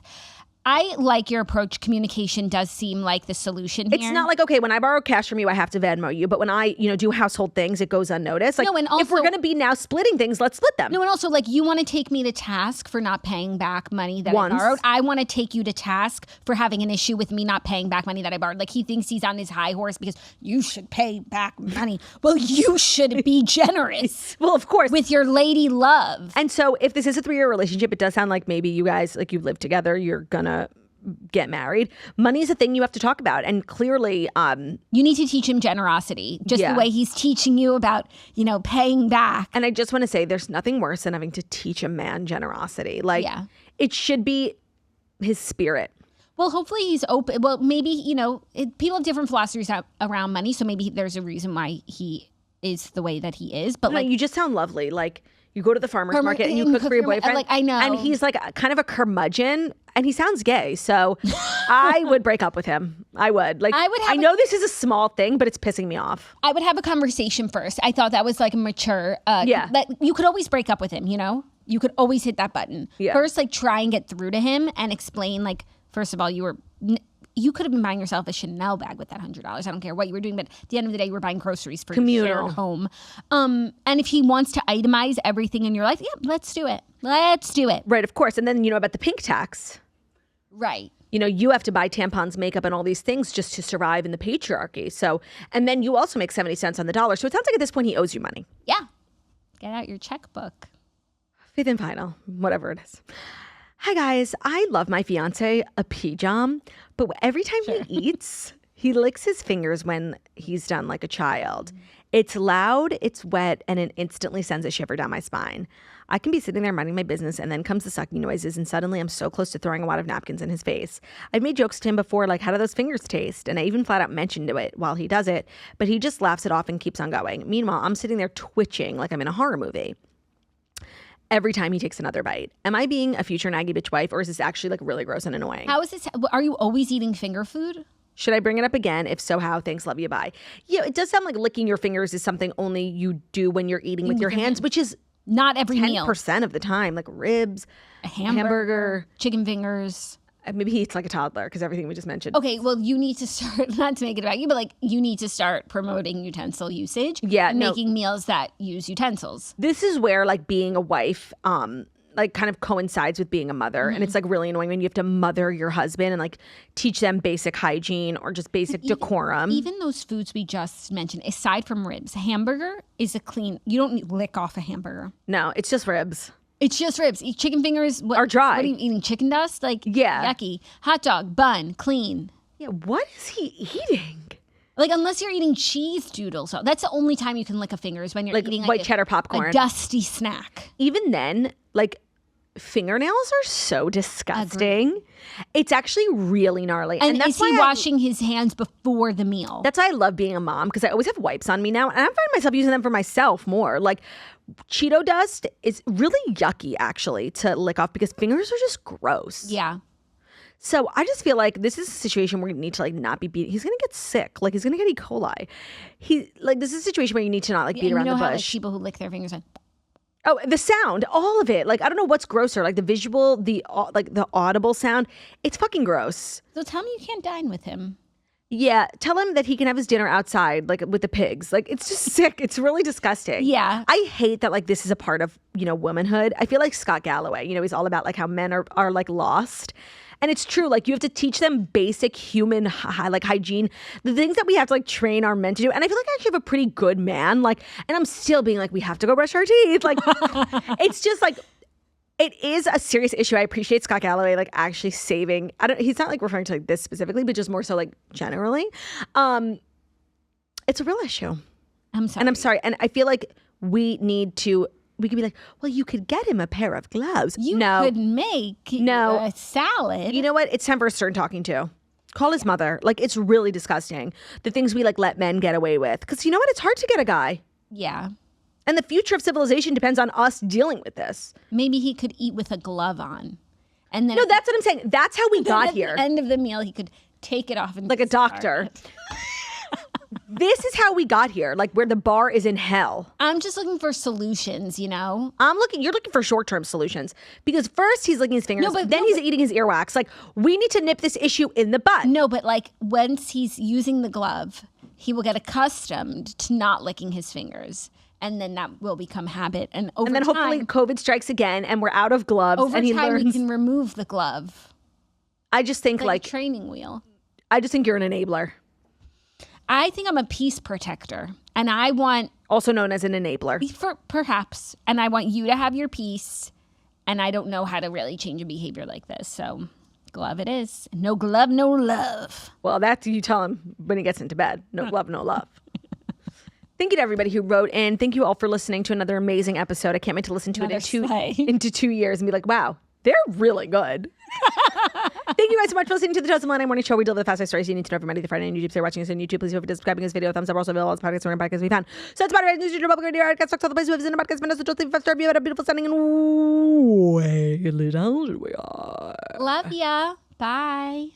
I like your approach. Communication does seem like the solution here. It's not like, okay, when I borrow cash from you, I have to Venmo you. But when I, do household things, it goes unnoticed. Like, no, and also, if we're going to be now splitting things, let's split them. No, and also, like, you want to take me to task for not paying back money that I borrowed. I want to take you to task for having an issue with me not paying back money that I borrowed. Like, he thinks he's on his high horse because you should pay back money. Well, you should be generous. Well, of course. With your lady love. And so if this is a 3-year relationship, it does sound like maybe you guys, like, you live together, you're going to get married. Money is a thing you have to talk about. And clearly, you need to teach him generosity, just the way he's teaching you about, paying back. And I just want to say there's nothing worse than having to teach a man generosity. Like, it should be his spirit. Well, hopefully he's open. Well, maybe, people have different philosophies around money. So maybe there's a reason why he is the way that he is. But you just sound lovely. Like, you go to the farmer's market and you cook for your boyfriend. Like, I know. And he's like kind of a curmudgeon and he sounds gay. So I would break up with him. I would. Like, I know this is a small thing, but it's pissing me off. I would have a conversation first. I thought that was like a mature. That you could always break up with him, You could always hit that button. Yeah. First, like, try and get through to him and explain, like, first of all, you could have been buying yourself a Chanel bag with that $100. I don't care what you were doing, but at the end of the day, you were buying groceries for your shared home. And if he wants to itemize everything in your life, let's do it. Let's do it. Right, of course. And then, about the pink tax. Right. You have to buy tampons, makeup, and all these things just to survive in the patriarchy. So, and then you also make 70 cents on the dollar. So it sounds like at this point he owes you money. Yeah. Get out your checkbook. Faith and final, whatever it is. Hi, guys. I love my fiance, a pee-jam, but every time he eats, he licks his fingers when he's done like a child. It's loud, it's wet, and it instantly sends a shiver down my spine. I can be sitting there minding my business, and then comes the sucking noises, and suddenly I'm so close to throwing a wad of napkins in his face. I've made jokes to him before, like, how do those fingers taste? And I even flat out mentioned it while he does it, but he just laughs it off and keeps on going. Meanwhile, I'm sitting there twitching like I'm in a horror movie. Every time he takes another bite. Am I being a future naggy bitch wife, or is this actually like really gross and annoying? How is this? Are you always eating finger food? Should I bring it up again? If so, how? Thanks, love you, bye. Yeah, it does sound like licking your fingers is something only you do when you're eating with your hands, which is not every meal. 10% of the time, like ribs, a hamburger, chicken fingers. Maybe he eats like a toddler because everything we just mentioned. Okay, well, you need to start, not to make it about you, but like you need to start promoting utensil usage. Yeah, and making meals that use utensils. This is where like being a wife, like kind of coincides with being a mother. And it's like really annoying when you have to mother your husband and like teach them basic hygiene or just basic decorum. Even those foods we just mentioned, aside from ribs, hamburger is a clean, you don't lick off a hamburger. No, it's just ribs. It's just ribs. Chicken fingers are dry. What are you eating? Chicken dust? Like, yeah. Yucky. Hot dog, bun, clean. Yeah, what is he eating? Like, unless you're eating cheese doodles. So that's the only time you can lick a finger is when you're eating white cheddar popcorn. A dusty snack. Even then, like, fingernails are so disgusting. Agreed. It's actually really gnarly. And that's why washing his hands before the meal? That's why I love being a mom, because I always have wipes on me now. And I find myself using them for myself more. Like, Cheeto dust is really yucky, actually, to lick off because fingers are just gross. Yeah. So I just feel like this is a situation where you need to like not be beating. He's gonna get sick. Like he's gonna get E. coli. This is a situation where you need to not like beat around the bush. How, like, people who lick their fingers on. Oh, the sound, all of it. Like I don't know what's grosser, like the visual, the audible sound. It's fucking gross. So tell me you can't dine with him. Yeah, tell him that he can have his dinner outside, like with the pigs. Like it's just sick. It's really disgusting. Yeah, I hate that. Like this is a part of womanhood. I feel like Scott Galloway. He's all about like how men are like lost. And it's true, like you have to teach them basic human hygiene, the things that we have to like train our men to do. And I feel like I actually have a pretty good man, like, and I'm still being like, we have to go brush our teeth. Like, it's just like, it is a serious issue. I appreciate Scott Galloway like actually saving. He's not like referring to like this specifically, but just more so like generally. It's a real issue. I'm sorry. And I'm sorry. And I feel like we could be like, well, you could get him a pair of gloves. You could make a salad. You know what? It's time for a stern talking to. Call his mother. Like, it's really disgusting. The things we like let men get away with. Because you know what? It's hard to get a guy. Yeah. And the future of civilization depends on us dealing with this. Maybe he could eat with a glove on. And then no, that's what I'm saying. That's how we got here. At the end of the meal, he could take it off and like a doctor. This is how we got here, like where the bar is in hell. I'm just looking for solutions, You're looking for short-term solutions. Because first he's licking his fingers, then he's eating his earwax. Like, we need to nip this issue in the bud. No, but like once he's using the glove, he will get accustomed to not licking his fingers. And then that will become habit. And then hopefully COVID strikes again and we're out of gloves. Over and he time, learns. we can remove the glove. I just think like a training wheel. I just think you're an enabler. I think I'm a peace protector, and I want... Also known as an enabler. Perhaps. And I want you to have your peace, and I don't know how to really change a behavior like this. So, glove it is. No glove, no love. Well, that's you tell him when he gets into bed. No glove, no love. Thank you to everybody who wrote in. Thank you all for listening to another amazing episode. I can't wait to listen to it into 2 years and be like, wow, they're really good. Thank you guys so much for listening to the Toast and Monday Morning Show. We deliver the fast stories you need to know every Monday through Friday on YouTube. So you're watching us on YouTube. Please feel free to subscribing this video. Thumbs up. We're also available as podcasts and podcasts we found. So it's Spotify, News, YouTube, Public Radio, podcast, all the places we have in the podcast. So just leave a 5-star review. Have a beautiful sounding and way talented we are. Love ya. Bye.